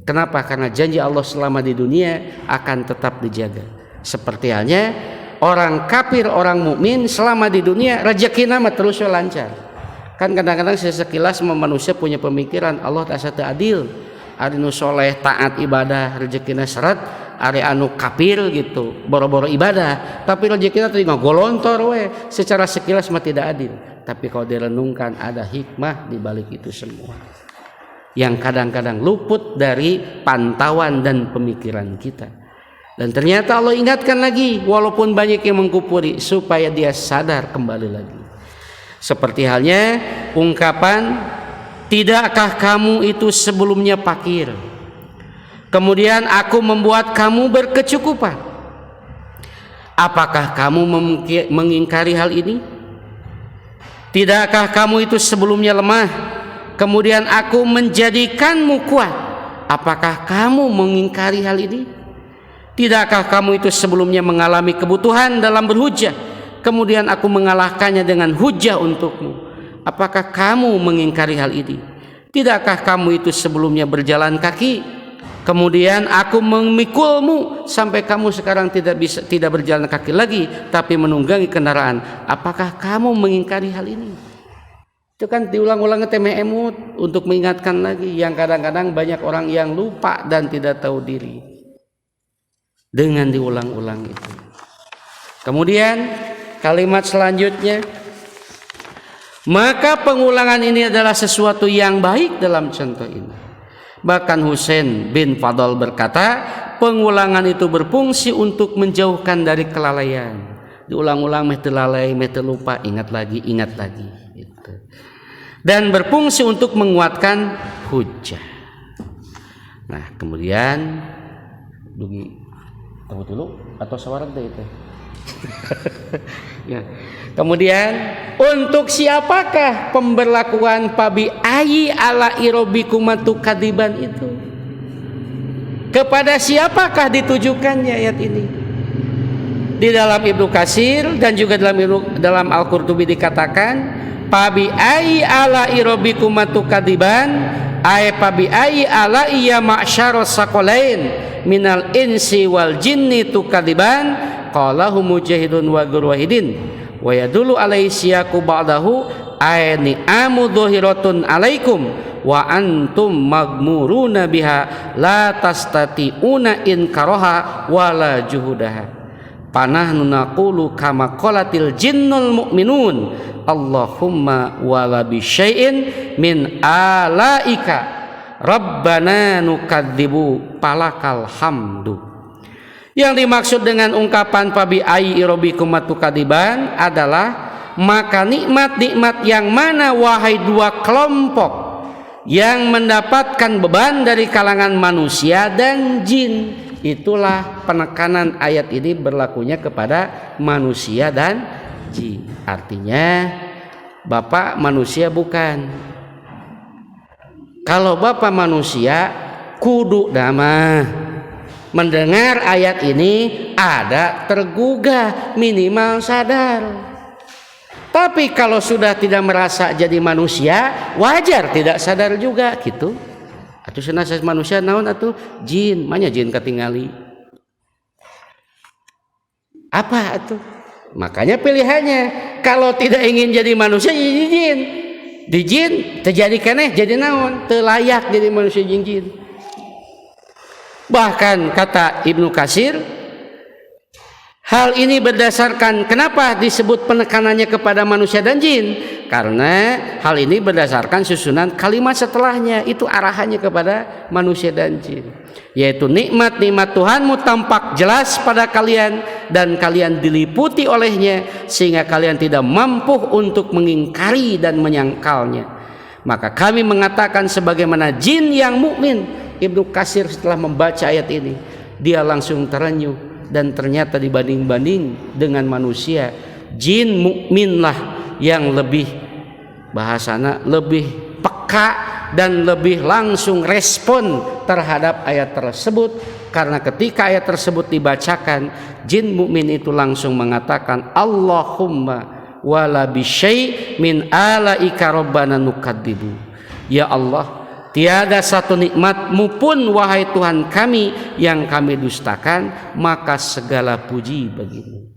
Kenapa? Karena janji Allah selama di dunia akan tetap dijaga. Seperti halnya orang kafir, orang mukmin selama di dunia rezekina mah terus lancar. Kan kadang-kadang sekilas manusia punya pemikiran Allah tak satu adil. Ari nu soleh taat ibadah rezekina seret, ari anu kafir gitu boro-boro ibadah tapi rezekina teh ngagolontor we. Secara sekilas mah tidak adil. Tapi kalau direnungkan ada hikmah di balik itu semua. Yang kadang-kadang luput dari pantauan dan pemikiran kita. Dan ternyata Allah ingatkan lagi walaupun banyak yang mengkufuri supaya dia sadar kembali lagi. Seperti halnya ungkapan, tidakkah kamu itu sebelumnya fakir? Kemudian aku membuat kamu berkecukupan. Apakah kamu mengingkari hal ini? Tidakkah kamu itu sebelumnya lemah? Kemudian aku menjadikanmu kuat. Apakah kamu mengingkari hal ini? Tidakkah kamu itu sebelumnya mengalami kebutuhan dalam berhujjah, kemudian aku mengalahkannya dengan hujjah untukmu? Apakah kamu mengingkari hal ini? Tidakkah kamu itu sebelumnya berjalan kaki, kemudian aku memikulmu sampai kamu sekarang tidak berjalan kaki lagi, tapi menunggangi kendaraan? Apakah kamu mengingkari hal ini? Itu kan diulang-ulang emut untuk mengingatkan lagi yang kadang-kadang banyak orang yang lupa dan tidak tahu diri. Dengan diulang-ulang itu. Kemudian kalimat selanjutnya, maka pengulangan ini adalah sesuatu yang baik dalam contoh ini. Bahkan Husain bin Fadl berkata, pengulangan itu berfungsi untuk menjauhkan dari kelalaian. Diulang-ulang meh lalai, meh lupa, ingat lagi gitu. Dan berfungsi untuk menguatkan hujjah. Nah, kemudian dugi tunggu dulu atau sawaran deh itu. Ya. Kemudian untuk siapakah pemberlakuan pabi ayi ala irobikumatu kadiban itu? Kepada siapakah ditujukannya ayat ini? Di dalam Ibnu Katsir dan juga dalam Al-Qurtubi dikatakan pabi ayi ala irobikumatu kadiban ay pabi ayi ala iya ma'syaros saqalain minal insi wal jinni tukadiban qalahu mujahidun wa gurwahidin wa yadulu alaihi siyaku ba'dahu ay ni'amu dhahiratun alaikum wa antum magmuruna biha la tastati'una in karaha wala juhudaha panahnu naqulu kama qalatil jinnul mu'minun Allahumma wala bi syai'in min alaika rabbana nukadzibu palakal hamdu. Yang dimaksud dengan ungkapan pabi ai irobikum matukadiban adalah maka nikmat-nikmat yang mana wahai dua kelompok yang mendapatkan beban dari kalangan manusia dan jin. Itulah penekanan ayat ini berlakunya kepada manusia dan jin. Artinya Bapak manusia bukan. Kalau Bapak manusia kudu dama mendengar ayat ini ada tergugah, minimal sadar. Tapi kalau sudah tidak merasa jadi manusia, wajar tidak sadar juga gitu. Atuh senasa manusia naon atuh jin, manya jin katingali. Apa atuh? Makanya pilihannya kalau tidak ingin jadi manusia jadi jin. Di jin terjadi keneh jadi naon? Teu layak jadi manusia jin. Bahkan kata Ibnu Katsir, hal ini berdasarkan kenapa disebut penekanannya kepada manusia dan jin? Karena hal ini berdasarkan susunan kalimat setelahnya, itu arahannya kepada manusia dan jin, yaitu nikmat-nikmat Tuhanmu tampak jelas pada kalian dan kalian diliputi olehnya sehingga kalian tidak mampu untuk mengingkari dan menyangkalnya. Maka kami mengatakan sebagaimana jin yang mukmin. Ibnu Katsir setelah membaca ayat ini dia langsung terenyuh dan ternyata dibanding-banding dengan manusia, jin mukminlah yang lebih bahasana lebih peka dan lebih langsung respon terhadap ayat tersebut, karena ketika ayat tersebut dibacakan jin mukmin itu langsung mengatakan Allahumma wala bi syai' min alaika rabbana nukadzibu. Ya Allah, tiada satu nikmatmu pun wahai Tuhan kami yang kami dustakan, maka segala puji bagimu.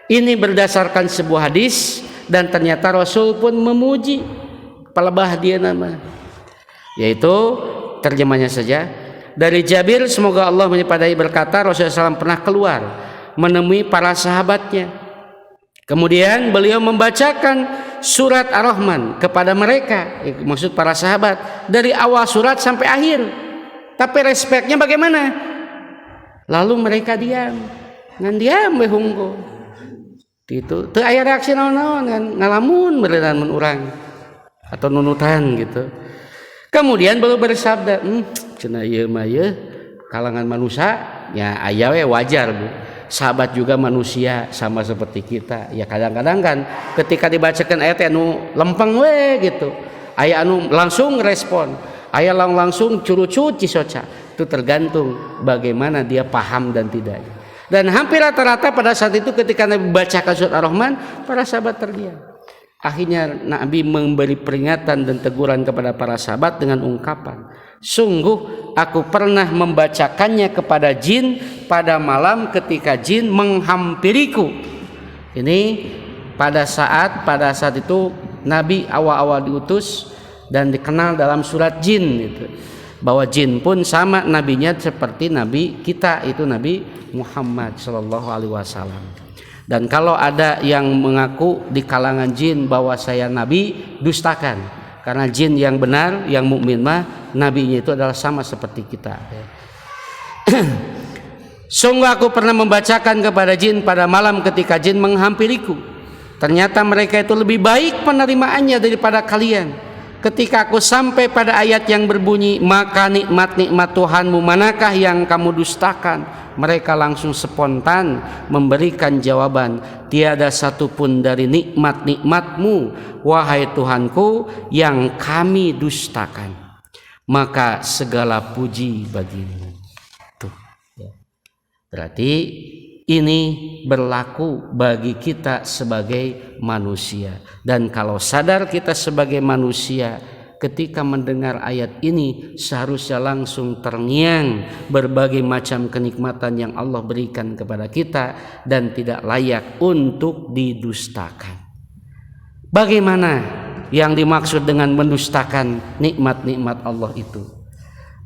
Ini berdasarkan sebuah hadis dan ternyata Rasul pun memuji pelebah dia nama, yaitu terjemahnya saja dari Jabir, semoga Allah menyertai, berkata Rasulullah SAW pernah keluar menemui para sahabatnya, kemudian beliau membacakan surat Ar-Rahman kepada mereka, maksud para sahabat dari awal surat sampai akhir. Tapi respeknya bagaimana? Lalu mereka diam, ngan diam we hungkul. Gitu. Teu aya reaksi naon-naon kan ngalamun beneran mun urang atau nunutan gitu. Kemudian baru bersabda, cenah ieu mah ye kalangan manusia ya aya we wajar Bu. Sahabat juga manusia sama seperti kita. Ya kadang-kadang kan ketika dibacakan ayat anu lempeng we gitu. Aya anu langsung respon, aya langsung curucut cisoca. Itu tergantung bagaimana dia paham dan tidak. Dan hampir rata-rata pada saat itu ketika Nabi membacakan surat Ar-Rahman, para sahabat terdiam. Akhirnya Nabi memberi peringatan dan teguran kepada para sahabat dengan ungkapan, sungguh aku pernah membacakannya kepada jin pada malam ketika jin menghampiriku. Ini pada saat itu Nabi awal-awal diutus dan dikenal dalam surat jin itu, bahwa jin pun sama nabinya seperti nabi kita, itu Nabi Muhammad sallallahu alaihi wasallam. Dan kalau ada yang mengaku di kalangan jin bahwa saya nabi, dustakan. Karena jin yang benar, yang mukmin mah nabinya itu adalah sama seperti kita. Sungguh aku pernah membacakan kepada jin pada malam ketika jin menghampiriku. Ternyata mereka itu lebih baik penerimaannya daripada kalian. Ketika aku sampai pada ayat yang berbunyi, maka nikmat-nikmat Tuhanmu manakah yang kamu dustakan? Mereka langsung spontan memberikan jawaban, tiada satupun dari nikmat-nikmatmu, wahai Tuhanku, yang kami dustakan. Maka segala puji bagimu. Tuh. Berarti ini berlaku bagi kita sebagai manusia. Dan kalau sadar kita sebagai manusia, ketika mendengar ayat ini seharusnya langsung terngiang berbagai macam kenikmatan yang Allah berikan kepada kita dan tidak layak untuk didustakan. Bagaimana yang dimaksud dengan mendustakan nikmat-nikmat Allah itu?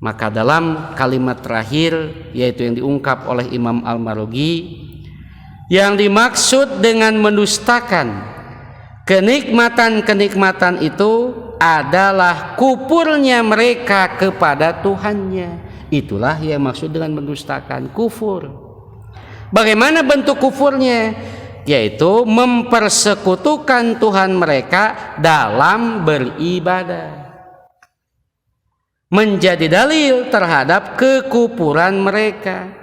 Maka dalam kalimat terakhir, yaitu yang diungkap oleh Imam Al-Marughi, yang dimaksud dengan mendustakan kenikmatan-kenikmatan itu adalah kufurnya mereka kepada Tuhannya. Itulah yang maksud dengan mendustakan, kufur. Bagaimana bentuk kufurnya? Yaitu mempersekutukan Tuhan mereka dalam beribadah, menjadi dalil terhadap kekufuran mereka.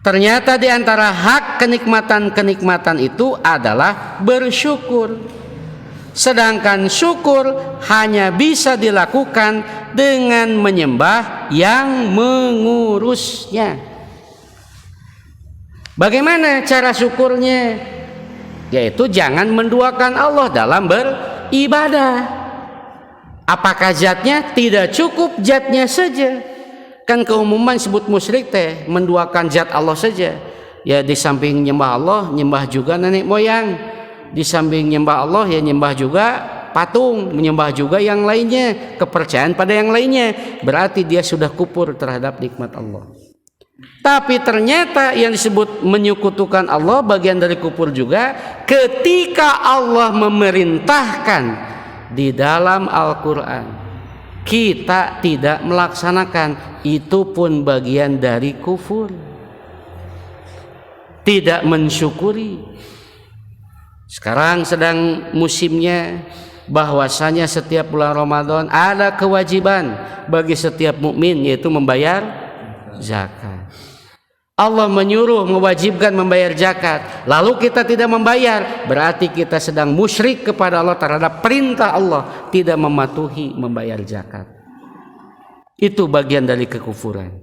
Ternyata di antara hak kenikmatan-kenikmatan itu adalah bersyukur. Sedangkan syukur hanya bisa dilakukan dengan menyembah yang mengurusnya. Bagaimana cara syukurnya? Yaitu jangan menduakan Allah dalam beribadah. Apakah zatnya? Tidak cukup zatnya saja. Kan keumuman sebut musyrik teh menduakan zat Allah saja. Ya di samping nyembah Allah, nyembah juga nenek moyang. Di samping nyembah Allah ya nyembah juga patung, menyembah juga yang lainnya, kepercayaan pada yang lainnya. Berarti dia sudah kufur terhadap nikmat Allah. Tapi ternyata yang disebut menyekutukan Allah bagian dari kufur juga ketika Allah memerintahkan di dalam Al-Quran kita tidak melaksanakan, itu pun bagian dari kufur. Tidak mensyukuri. Sekarang sedang musimnya bahwasanya setiap bulan Ramadan ada kewajiban bagi setiap mukmin, yaitu membayar zakat. Allah menyuruh, mewajibkan membayar zakat, lalu kita tidak membayar, berarti kita sedang musyrik kepada Allah terhadap perintah Allah, tidak mematuhi membayar zakat. Itu bagian dari kekufuran.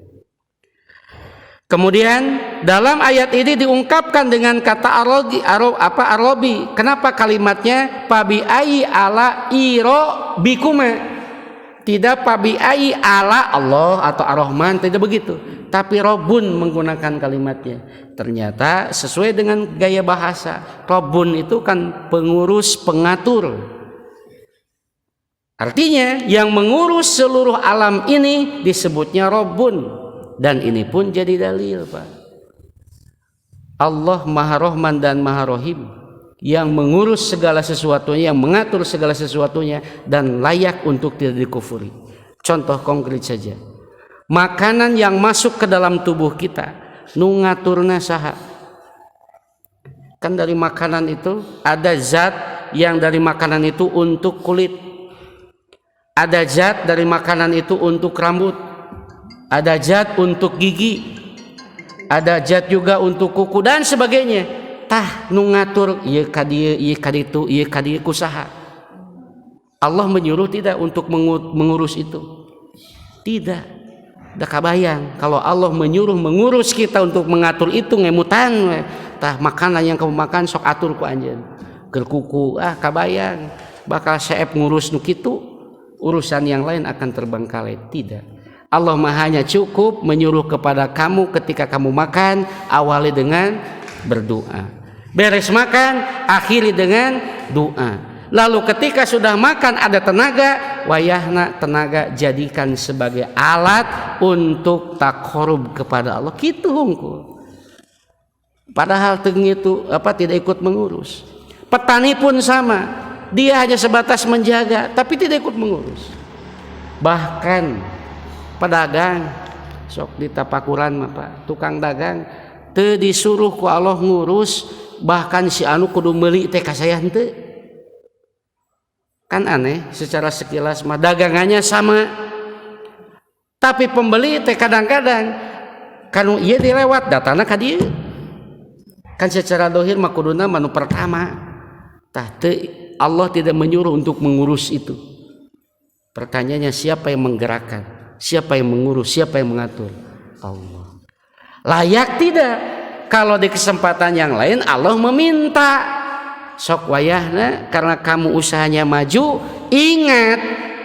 Kemudian dalam ayat ini diungkapkan dengan kata arabi. Kenapa kalimatnya pabi ai ala iro bikuma? Tidak pabi ai ala Allah atau ar-Rahman, tidak begitu. Tapi Robun menggunakan kalimatnya. Ternyata sesuai dengan gaya bahasa. Robun itu kan pengurus, pengatur. Artinya yang mengurus seluruh alam ini disebutnya Robun. Dan ini pun jadi dalil, Pak. Allah Maha Rahman dan Maha Rahim, yang mengurus segala sesuatunya, yang mengatur segala sesuatunya, dan layak untuk tidak dikufuri. Contoh konkret saja, makanan yang masuk ke dalam tubuh kita, nu ngaturna saha? Kan dari makanan itu ada zat yang dari makanan itu untuk kulit, ada zat dari makanan itu untuk rambut, ada zat untuk gigi, ada zat juga untuk kuku dan sebagainya. Tah nu ngatur ieu ka dieu, ieu ka ditu, ieu ka dieu kusaha? Allah menyuruh tidak untuk mengurus itu? Tidak. Da kabayang kalau Allah menyuruh mengurus kita untuk mengatur itu ngemutan we. Tah makanan yang kamu makan sok atur ku anjeun. Keur kuku kabayang bakal saep ngurus nu kitu, urusan yang lain akan terbengkalai. Tidak. Allah hanya cukup menyuruh kepada kamu ketika kamu makan, awali dengan berdoa. Beres makan, akhiri dengan doa. Lalu ketika sudah makan ada tenaga, wayahna tenaga jadikan sebagai alat untuk takarub kepada Allah. Kitu hungkul. Padahal itu tidak ikut mengurus. Petani pun sama, dia hanya sebatas menjaga, tapi tidak ikut mengurus. Bahkan pedagang, sok di tapakuran Pak, tukang dagang, teu disuruh ku Allah ngurus, bahkan si anu kudu meuli teh ka saya henteu. Kan aneh, secara sekilas mah dagangannya sama, tapi pembeli teh kadang-kadang kanu ieu dilewat datana ka dieu. Kan secara dohir mah kuduna manu pertama. Tah teu Allah tidak menyuruh untuk mengurus itu. Pertanyaannya siapa yang menggerakkan? Siapa yang mengurus? Siapa yang mengatur? Allah. Layak tidak kalau di kesempatan yang lain Allah meminta sok wayahna karena kamu usahanya maju, ingat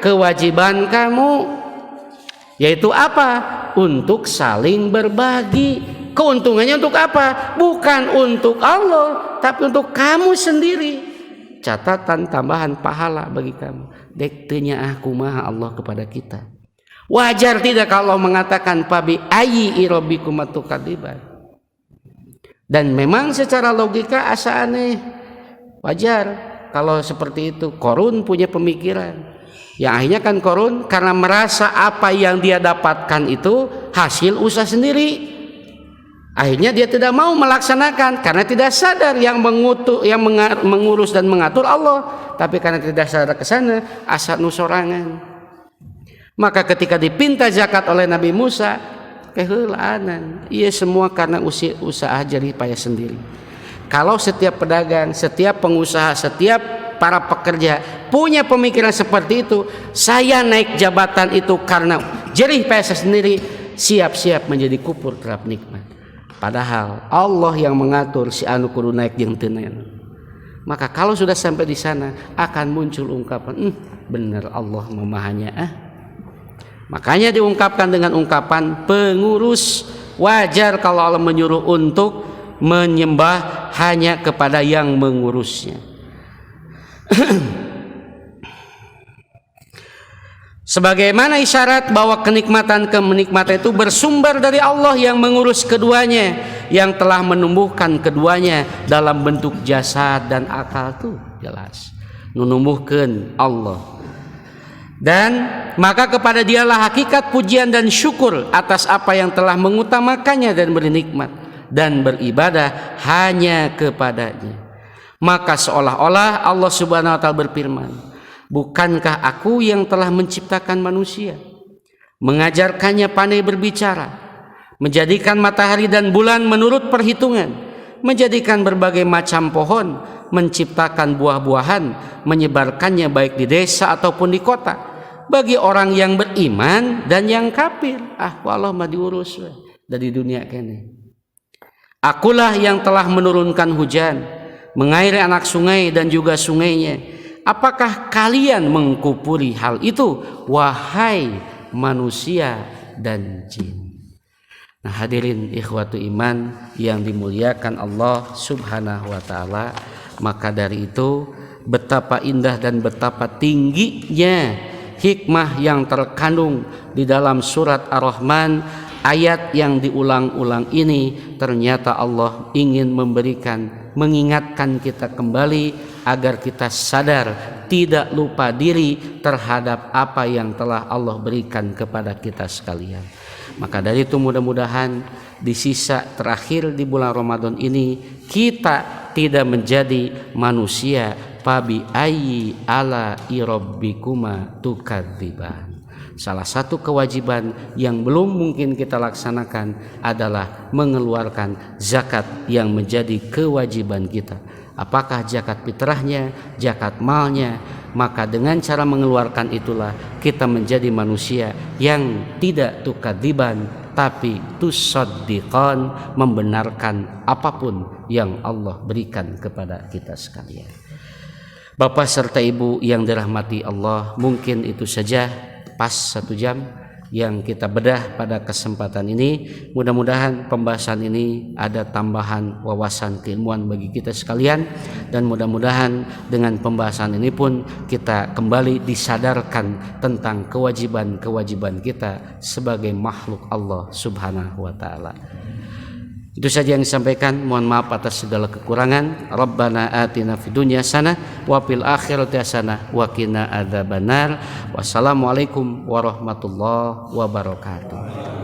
kewajiban kamu, yaitu apa? Untuk saling berbagi. Keuntungannya untuk apa? Bukan untuk Allah, tapi untuk kamu sendiri. Catatan tambahan pahala bagi kamu. Dek teu nyaah kumaha Allah kepada kita. Wajar tidak kalau mengatakan fabi ayyi rabbikum tukadziban. Dan memang secara logika asa aneh. Wajar kalau seperti itu. Korun punya pemikiran. Yang akhirnya kan Korun karena merasa apa yang dia dapatkan itu hasil usaha sendiri. Akhirnya dia tidak mau melaksanakan karena tidak sadar yang mengurus dan mengatur Allah. Tapi karena tidak sadar ke sana, asa nu sorangan. Maka ketika dipinta zakat oleh Nabi Musa, keheulaan. Iya semua karena usaha jerih payah sendiri. Kalau setiap pedagang, setiap pengusaha, setiap para pekerja punya pemikiran seperti itu, saya naik jabatan itu karena jerih payah sendiri, siap-siap menjadi kupur terhadap nikmat. Padahal Allah yang mengatur si anu kudu naik jeung teu naik. Maka kalau sudah sampai di sana akan muncul ungkapan, benar Allah memahanya. Makanya diungkapkan dengan ungkapan pengurus. Wajar kalau Allah menyuruh untuk menyembah hanya kepada yang mengurusnya. Sebagaimana isyarat bahwa kenikmatan itu bersumber dari Allah yang mengurus keduanya, yang telah menumbuhkan keduanya dalam bentuk jasad dan akal tuh jelas menumbuhkan Allah. Dan maka kepada dialah hakikat pujian dan syukur atas apa yang telah mengutamakannya dan beri nikmat, dan beribadah hanya kepadanya. Maka seolah-olah Allah Subhanahu wa taala berfirman, bukankah aku yang telah menciptakan manusia, mengajarkannya pandai berbicara, menjadikan matahari dan bulan menurut perhitungan, menjadikan berbagai macam pohon, menciptakan buah-buahan, menyebarkannya baik di desa ataupun di kota, bagi orang yang beriman dan yang kafir. Allah mah diurus dari dunia kene. Akulah yang telah menurunkan hujan, mengairi anak sungai dan juga sungainya. Apakah kalian mengkufuri hal itu, wahai manusia dan jin? Nah, hadirin ikhwatu iman yang dimuliakan Allah Subhanahu wa taala, maka dari itu betapa indah dan betapa tingginya hikmah yang terkandung di dalam surat Ar-Rahman. Ayat yang diulang-ulang ini ternyata Allah ingin mengingatkan kita kembali agar kita sadar, tidak lupa diri terhadap apa yang telah Allah berikan kepada kita sekalian. Maka dari itu mudah-mudahan di sisa terakhir di bulan Ramadan ini kita tidak menjadi manusia fabi ayyi ala rabbikuma tukadziban. Salah satu kewajiban yang belum mungkin kita laksanakan adalah mengeluarkan zakat yang menjadi kewajiban kita. Apakah zakat fitrahnya, zakat malnya? Maka dengan cara mengeluarkan itulah kita menjadi manusia yang tidak tukadziban, tapi tusaddiqan, membenarkan apapun yang Allah berikan kepada kita sekalian. Bapak serta Ibu yang dirahmati Allah, mungkin itu saja pas 1 jam. yang kita bedah pada kesempatan ini. Mudah-mudahan pembahasan ini ada tambahan wawasan keilmuan bagi kita sekalian, dan mudah-mudahan dengan pembahasan ini pun kita kembali disadarkan tentang kewajiban-kewajiban kita sebagai makhluk Allah Subhanahu wa taala. Itu saja yang disampaikan. Mohon maaf atas segala kekurangan. Rabbana atina fid dunya hasanah wa fil akhirati hasanah wa qina adzabannar. Wassalamualaikum warahmatullahi wabarakatuh.